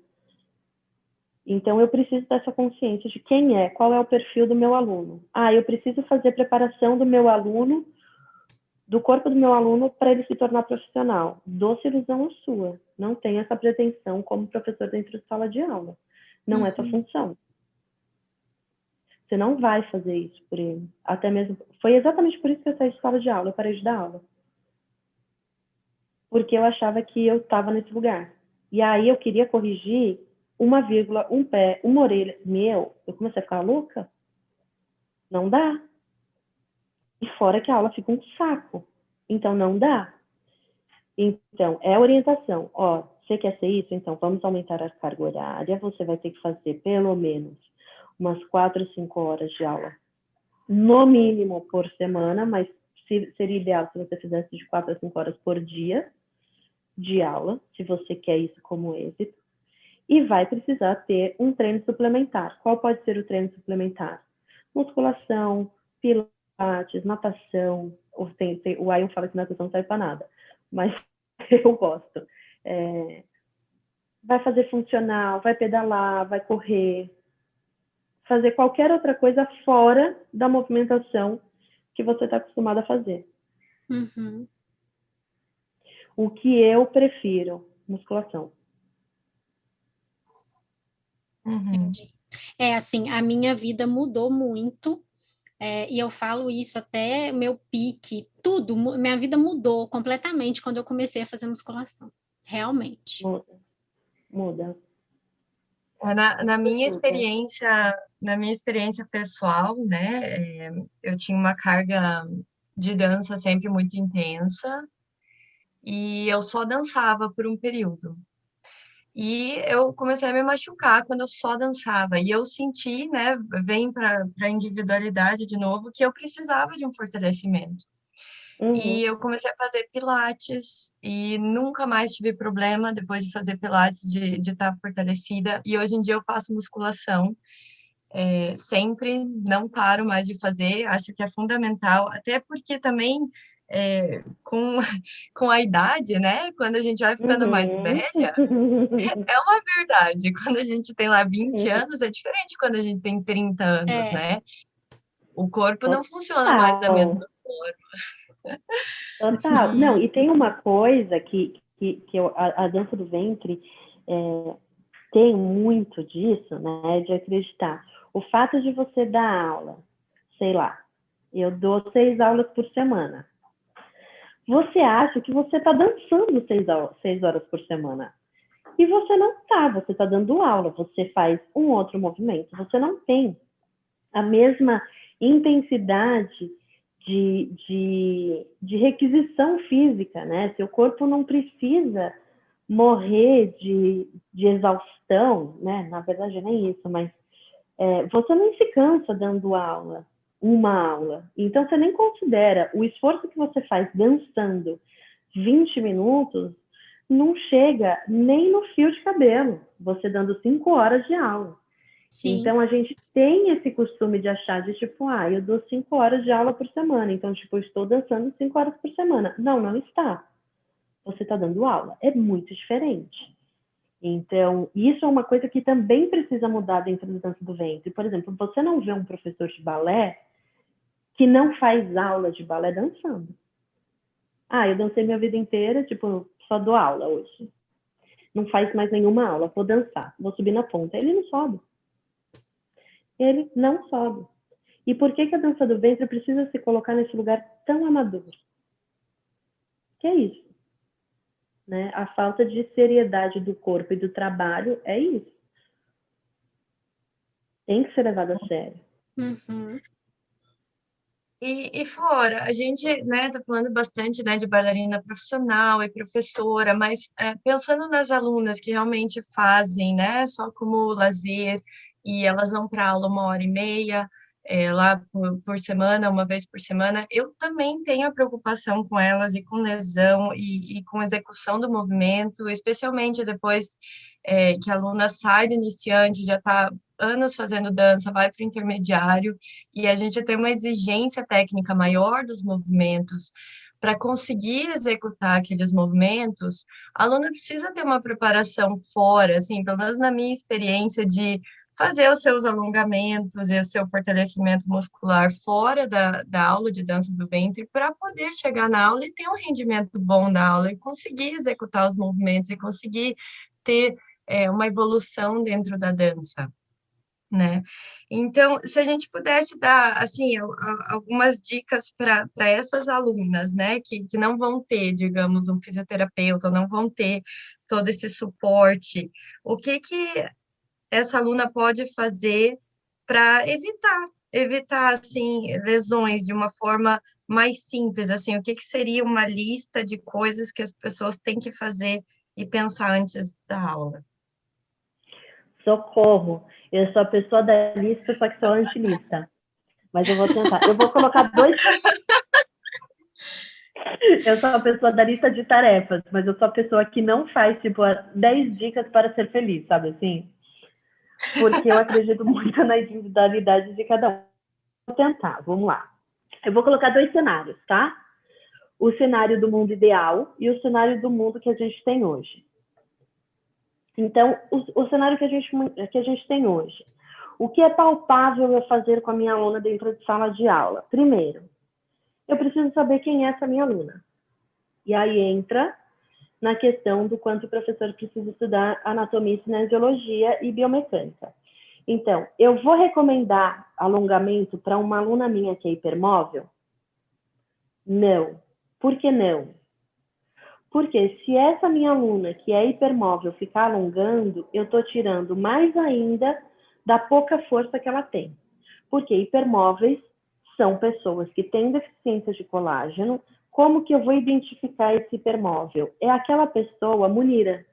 Então, eu preciso dessa consciência de quem é, qual é o perfil do meu aluno. Eu preciso fazer preparação do meu aluno, do corpo do meu aluno, para ele se tornar profissional. Doce ilusão é sua. Não tem essa pretensão como professor dentro de sala de aula. Não é sua função. Você não vai fazer isso por ele. Até mesmo... Foi exatamente por isso que eu saí de sala de aula. Eu parei de dar aula. Porque eu achava que eu estava nesse lugar. E aí eu queria corrigir uma vírgula, um pé, uma orelha. Eu comecei a ficar louca. Não dá. E fora que a aula fica um saco. Então, não dá. Então, é orientação. Você quer ser isso? Então, vamos aumentar a carga horária. Você vai ter que fazer pelo menos umas 4, 5 horas de aula. No mínimo por semana, mas seria ideal se você fizesse de 4 a 5 horas por dia de aula, se você quer isso como êxito. E vai precisar ter um treino suplementar. Qual pode ser o treino suplementar? Musculação, pilates, natação, O Ion fala que natação não serve para nada, mas eu gosto. Vai fazer funcional, vai pedalar, vai correr, fazer qualquer outra coisa fora da movimentação que você está acostumado a fazer. Uhum. O que eu prefiro, musculação. Entendi. Assim, a minha vida mudou muito, e eu falo isso até meu pique, tudo, minha vida mudou completamente quando eu comecei a fazer musculação, realmente. Muda. Na minha experiência pessoal, né, eu tinha uma carga de dança sempre muito intensa e eu só dançava por um período. E eu comecei a me machucar quando eu só dançava. E eu senti, né, vem para a individualidade de novo, que eu precisava de um fortalecimento. E eu comecei a fazer pilates e nunca mais tive problema depois de fazer pilates de estar fortalecida. E hoje em dia eu faço musculação, sempre, não paro mais de fazer, acho que é fundamental, até porque também com, com a idade, né, quando a gente vai ficando mais velha, é uma verdade, quando a gente tem lá 20 anos, é diferente quando a gente tem 30 anos, né? O corpo não funciona mais da mesma forma. Total. Não, e tem uma coisa que a dança do ventre tem muito disso, né? De acreditar. O fato de você dar aula, sei lá, eu dou 6 aulas por semana. Você acha que você está dançando 6 horas por semana. E você não está, você está dando aula, você faz um outro movimento, você não tem a mesma intensidade de requisição física, né? Seu corpo não precisa morrer de exaustão, né? Na verdade, nem isso, mas você não se cansa dando uma aula. Então, você nem considera o esforço que você faz dançando 20 minutos não chega nem no fio de cabelo, você dando 5 horas de aula. Sim. Então, a gente tem esse costume de achar de tipo, eu dou 5 horas de aula por semana, então, tipo, eu estou dançando 5 horas por semana. Não, não está. Você está dando aula. É muito diferente. Então, isso é uma coisa que também precisa mudar dentro da dança do ventre. Por exemplo, você não vê um professor de balé que não faz aula de balé dançando. Eu dancei minha vida inteira, tipo, só dou aula hoje. Não faz mais nenhuma aula, vou dançar, vou subir na ponta. Ele não sobe. Ele não sobe. E por que a dança do ventre precisa se colocar nesse lugar tão amador? Que é isso. Né? A falta de seriedade do corpo e do trabalho é isso. Tem que ser levado a sério. Uhum. E Flora, a gente, né, tá falando bastante, né, de bailarina profissional e professora, mas pensando nas alunas que realmente fazem, né, só como lazer, e elas vão para aula 1h30, lá por semana, uma vez por semana, eu também tenho a preocupação com elas e com lesão e com execução do movimento, especialmente depois que a aluna sai do iniciante, já está anos fazendo dança, vai para o intermediário, e a gente tem uma exigência técnica maior dos movimentos. Para conseguir executar aqueles movimentos, a aluna precisa ter uma preparação fora, assim, pelo menos na minha experiência de fazer os seus alongamentos e o seu fortalecimento muscular fora da aula de dança do ventre para poder chegar na aula e ter um rendimento bom na aula e conseguir executar os movimentos e conseguir ter uma evolução dentro da dança, né? Então, se a gente pudesse dar, assim, algumas dicas para essas alunas, né, que não vão ter, digamos, um fisioterapeuta, não vão ter todo esse suporte, o que essa aluna pode fazer para evitar, assim, lesões de uma forma mais simples, assim, o que seria uma lista de coisas que as pessoas têm que fazer e pensar antes da aula? Socorro! Eu sou a pessoa da lista, só que sou anti-lista. Mas eu vou tentar. Eu vou colocar 2... Eu sou a pessoa da lista de tarefas, mas eu sou a pessoa que não faz, tipo, 10 dicas para ser feliz, sabe assim? Porque eu acredito muito na individualidade de cada um. Vou tentar, vamos lá. Eu vou colocar 2 cenários, tá? o cenário do mundo ideal e o cenário do mundo que a gente tem hoje. Então, o cenário que a gente tem hoje. O que é palpável eu fazer com a minha aluna dentro de sala de aula? Primeiro, eu preciso saber quem é essa minha aluna. E aí entra na questão do quanto o professor precisa estudar anatomia, cinesiologia e biomecânica. Então, eu vou recomendar alongamento para uma aluna minha que é hipermóvel? Não. Por que não? Porque se essa minha aluna que é hipermóvel ficar alongando, eu estou tirando mais ainda da pouca força que ela tem. Porque hipermóveis são pessoas que têm deficiência de colágeno. Como que eu vou identificar esse hipermóvel? É aquela pessoa munira.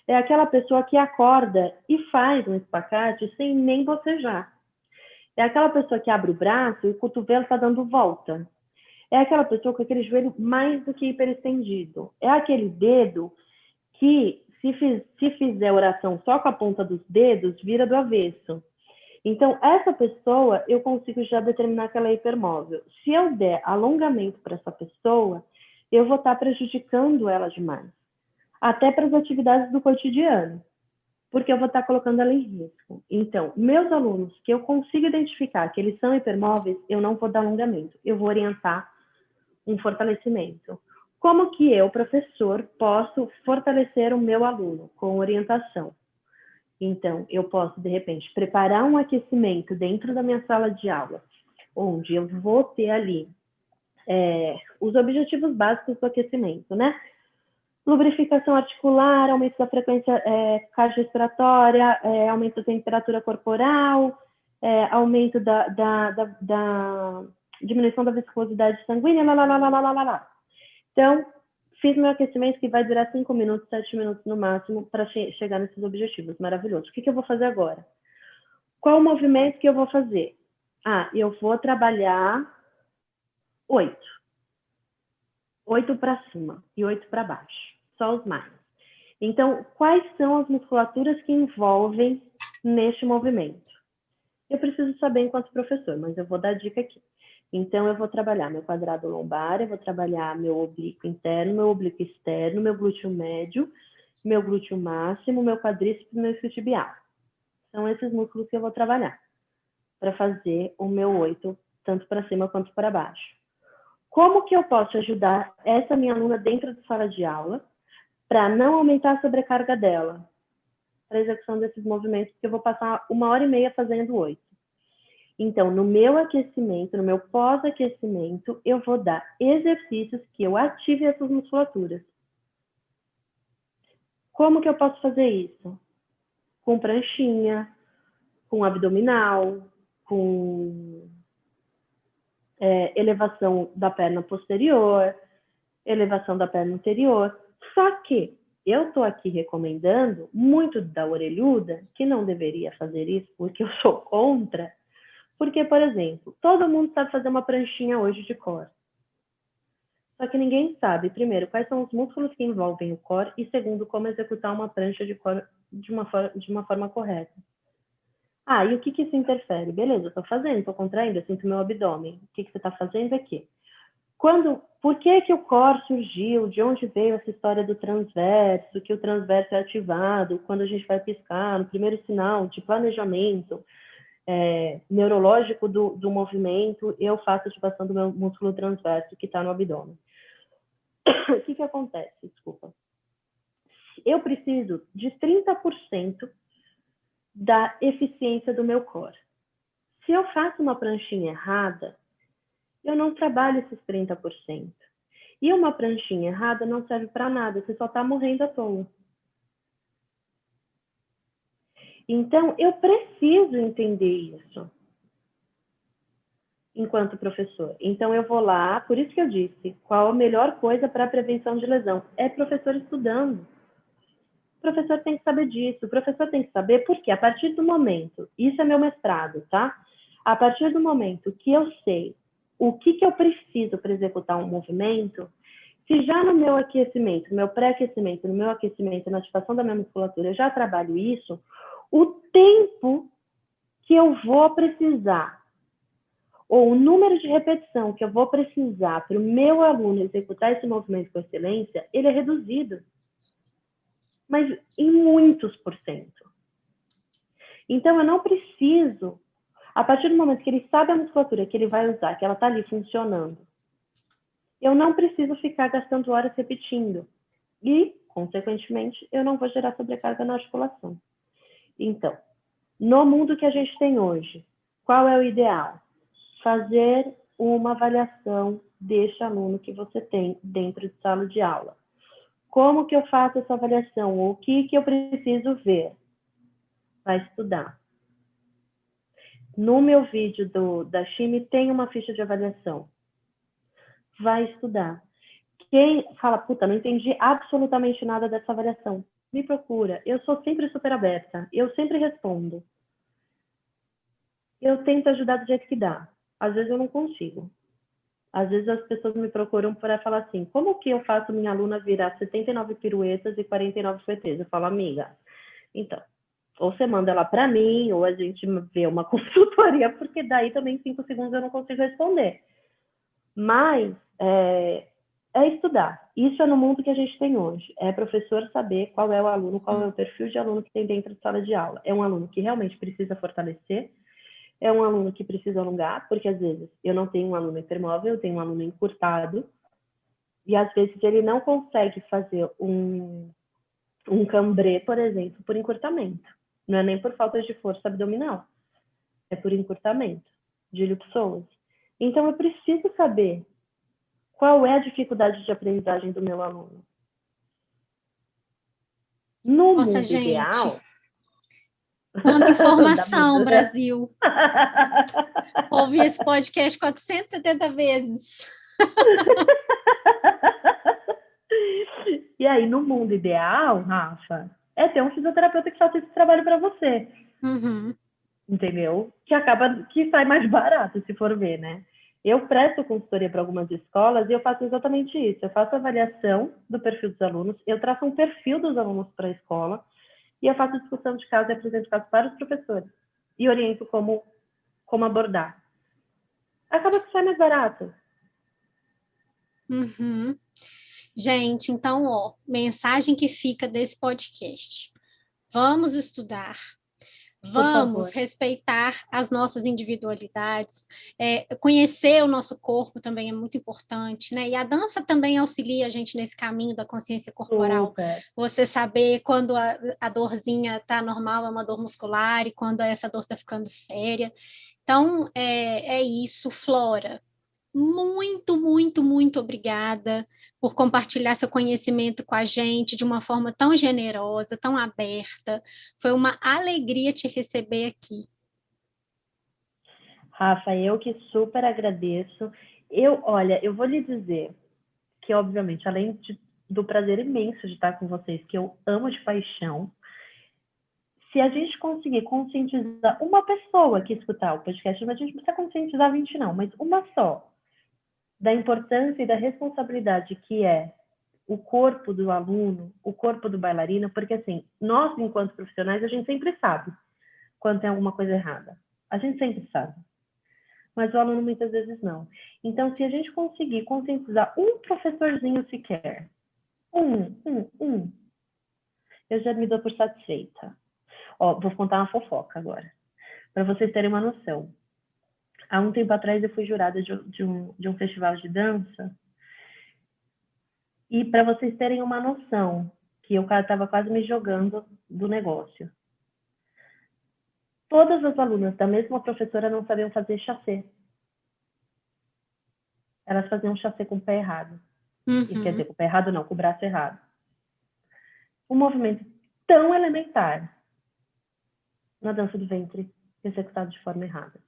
É aquela pessoa que acorda e faz um espacate sem nem bocejar. É aquela pessoa que abre o braço e o cotovelo está dando volta. É aquela pessoa com aquele joelho mais do que hiperestendido. É aquele dedo que, se fizer oração só com a ponta dos dedos, vira do avesso. Então, essa pessoa, eu consigo já determinar que ela é hipermóvel. Se eu der alongamento para essa pessoa, eu vou estar prejudicando ela demais. Até para as atividades do cotidiano, porque eu vou estar colocando ela em risco. Então, meus alunos que eu consigo identificar que eles são hipermóveis, eu não vou dar alongamento, eu vou orientar um fortalecimento. Como que eu, professor, posso fortalecer o meu aluno com orientação? Então, eu posso, de repente, preparar um aquecimento dentro da minha sala de aula, onde eu vou ter ali os objetivos básicos do aquecimento, né? Lubrificação articular, aumento da frequência cardiorrespiratória, aumento da temperatura corporal, aumento da diminuição da viscosidade sanguínea, lá. Então, fiz meu aquecimento que vai durar 5 minutos, 7 minutos no máximo para chegar nesses objetivos. Maravilhoso. O que eu vou fazer agora? Qual o movimento que eu vou fazer? Eu vou trabalhar 8. 8 para cima e 8 para baixo. Só os mais. Então, quais são as musculaturas que envolvem neste movimento? Eu preciso saber enquanto professor, mas eu vou dar dica aqui. Então, eu vou trabalhar meu quadrado lombar, eu vou trabalhar meu oblíquo interno, meu oblíquo externo, meu glúteo médio, meu glúteo máximo, meu quadríceps e meu isquiotibial. São esses músculos que eu vou trabalhar para fazer o meu 8, tanto para cima quanto para baixo. Como que eu posso ajudar essa minha aluna dentro da sala de aula para não aumentar a sobrecarga dela para a execução desses movimentos, porque eu vou passar 1h30 fazendo 8. Então, no meu aquecimento, no meu pós-aquecimento, eu vou dar exercícios que eu ative essas musculaturas. Como que eu posso fazer isso? Com pranchinha, com abdominal, com elevação da perna posterior, elevação da perna anterior. Só que eu estou aqui recomendando muito da orelhuda, que não deveria fazer isso, porque eu sou contra. Porque, por exemplo, todo mundo sabe fazer uma pranchinha hoje de core. Só que ninguém sabe, primeiro, quais são os músculos que envolvem o core e, segundo, como executar uma prancha de core de uma forma correta. E o que isso interfere? Beleza, eu estou fazendo, estou contraindo, eu sinto meu abdômen. O que você está fazendo aqui? Por que o core surgiu? De onde veio essa história do transverso? Que o transverso é ativado quando a gente vai piscar, no primeiro sinal de planejamento neurológico do movimento, eu faço ativação do meu músculo transverso que está no abdômen. O que acontece? Desculpa. Eu preciso de 30% da eficiência do meu core. Se eu faço uma pranchinha errada, eu não trabalho esses 30%. E uma pranchinha errada não serve para nada, você só está morrendo à toa. Então, eu preciso entender isso enquanto professor. Então, eu vou lá, por isso que eu disse, qual a melhor coisa para a prevenção de lesão? É professor estudando. O professor tem que saber disso, o professor tem que saber porque a partir do momento, isso é meu mestrado, tá? A partir do momento que eu sei o que eu preciso para executar um movimento, se já no meu aquecimento, no meu pré-aquecimento, no meu aquecimento, na ativação da minha musculatura, eu já trabalho isso, o tempo que eu vou precisar ou o número de repetição que eu vou precisar para o meu aluno executar esse movimento com excelência, ele é reduzido, mas em muitos por cento. Então, eu não preciso, a partir do momento que ele sabe a musculatura que ele vai usar, que ela está ali funcionando, eu não preciso ficar gastando horas repetindo. E, consequentemente, eu não vou gerar sobrecarga na articulação. Então, no mundo que a gente tem hoje, qual é o ideal? Fazer uma avaliação deste aluno que você tem dentro de sala de aula. Como que eu faço essa avaliação? O que eu preciso ver? Vai estudar. No meu vídeo da Chime tem uma ficha de avaliação. Vai estudar. Quem fala, puta, não entendi absolutamente nada dessa avaliação, me procura. Eu sou sempre super aberta. Eu sempre respondo. Eu tento ajudar do jeito que dá. Às vezes eu não consigo. Às vezes as pessoas me procuram para falar assim, como que eu faço minha aluna virar 79 piruetas e 49 FTs? Eu falo, amiga, então, ou você manda ela para mim, ou a gente vê uma consultoria, porque daí também em 5 segundos eu não consigo responder. Mas é estudar. Isso é no mundo que a gente tem hoje. É professor saber qual é o aluno, qual é o perfil de aluno que tem dentro de sala de aula. É um aluno que realmente precisa fortalecer, é um aluno que precisa alongar, porque às vezes eu não tenho um aluno hipermóvel, eu tenho um aluno encurtado, e às vezes ele não consegue fazer um cambré, por exemplo, por encurtamento. Não é nem por falta de força abdominal, é por encurtamento de iliopsoas. Então eu preciso saber qual é a dificuldade de aprendizagem do meu aluno. No Nossa, mundo gente, ideal... quanta informação, Brasil! Ouvi esse podcast 470 vezes. E aí, no mundo ideal, Rafa, é ter um fisioterapeuta que faça esse trabalho para você. Uhum. Entendeu? Que sai mais barato, se for ver, né? Eu presto consultoria para algumas escolas e eu faço exatamente isso. Eu faço avaliação do perfil dos alunos, eu traço um perfil dos alunos para a escola e eu faço discussão de caso e apresento caso para os professores e oriento como abordar. Acaba que sai mais barato. Uhum. Gente, então, ó, mensagem que fica desse podcast. Vamos estudar. Vamos respeitar as nossas individualidades, conhecer o nosso corpo também é muito importante, né? E a dança também auxilia a gente nesse caminho da consciência corporal. Super. Você saber quando a dorzinha está normal, é uma dor muscular, e quando essa dor está ficando séria. Então, é isso, Flora. Muito, muito, muito obrigada por compartilhar seu conhecimento com a gente de uma forma tão generosa, tão aberta. Foi uma alegria te receber aqui. Rafa, eu que super agradeço. Olha, eu vou lhe dizer que, obviamente, além do prazer imenso de estar com vocês, que eu amo de paixão, se a gente conseguir conscientizar uma pessoa que escutar o podcast, a gente não precisa conscientizar 20 não, mas uma só, da importância e da responsabilidade que é o corpo do aluno, o corpo do bailarino, porque assim, nós, enquanto profissionais, a gente sempre sabe quando tem alguma coisa errada. A gente sempre sabe. Mas o aluno muitas vezes não. Então, se a gente conseguir conscientizar um professorzinho sequer, eu já me dou por satisfeita. Ó, vou contar uma fofoca agora, para vocês terem uma noção. Há um tempo atrás eu fui jurada de um festival de dança, e para vocês terem uma noção, que o cara estava quase me jogando do negócio. Todas as alunas da mesma professora não sabiam fazer chassé. Elas faziam chassé com o pé errado. Uhum. E quer dizer, com o pé errado não, com o braço errado. Um movimento tão elementar na dança do ventre, executado de forma errada.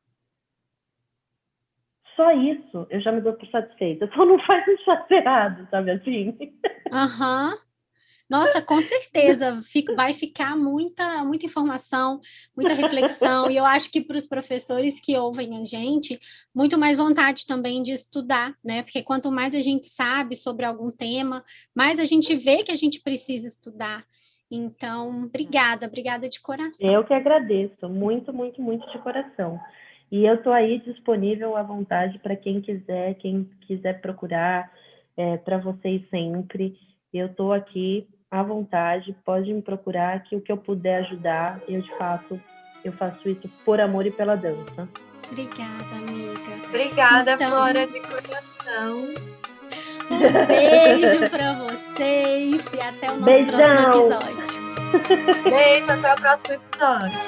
Só isso eu já me dou por satisfeita. Só não faz um chassé errado, sabe assim? Aham. Nossa, com certeza vai ficar muita informação, muita reflexão, e eu acho que para os professores que ouvem a gente, muito mais vontade também de estudar, né? Porque quanto mais a gente sabe sobre algum tema, mais a gente vê que a gente precisa estudar. Então, obrigada de coração. Eu que agradeço, muito, muito, muito de coração. E eu estou aí disponível à vontade para quem quiser procurar, para vocês sempre. Eu estou aqui à vontade, pode me procurar, que o que eu puder ajudar, eu faço isso por amor e pela dança. Obrigada, amiga. Obrigada, Flora, de coração. Um beijo para vocês e até o nosso próximo episódio. Beijo, até o próximo episódio.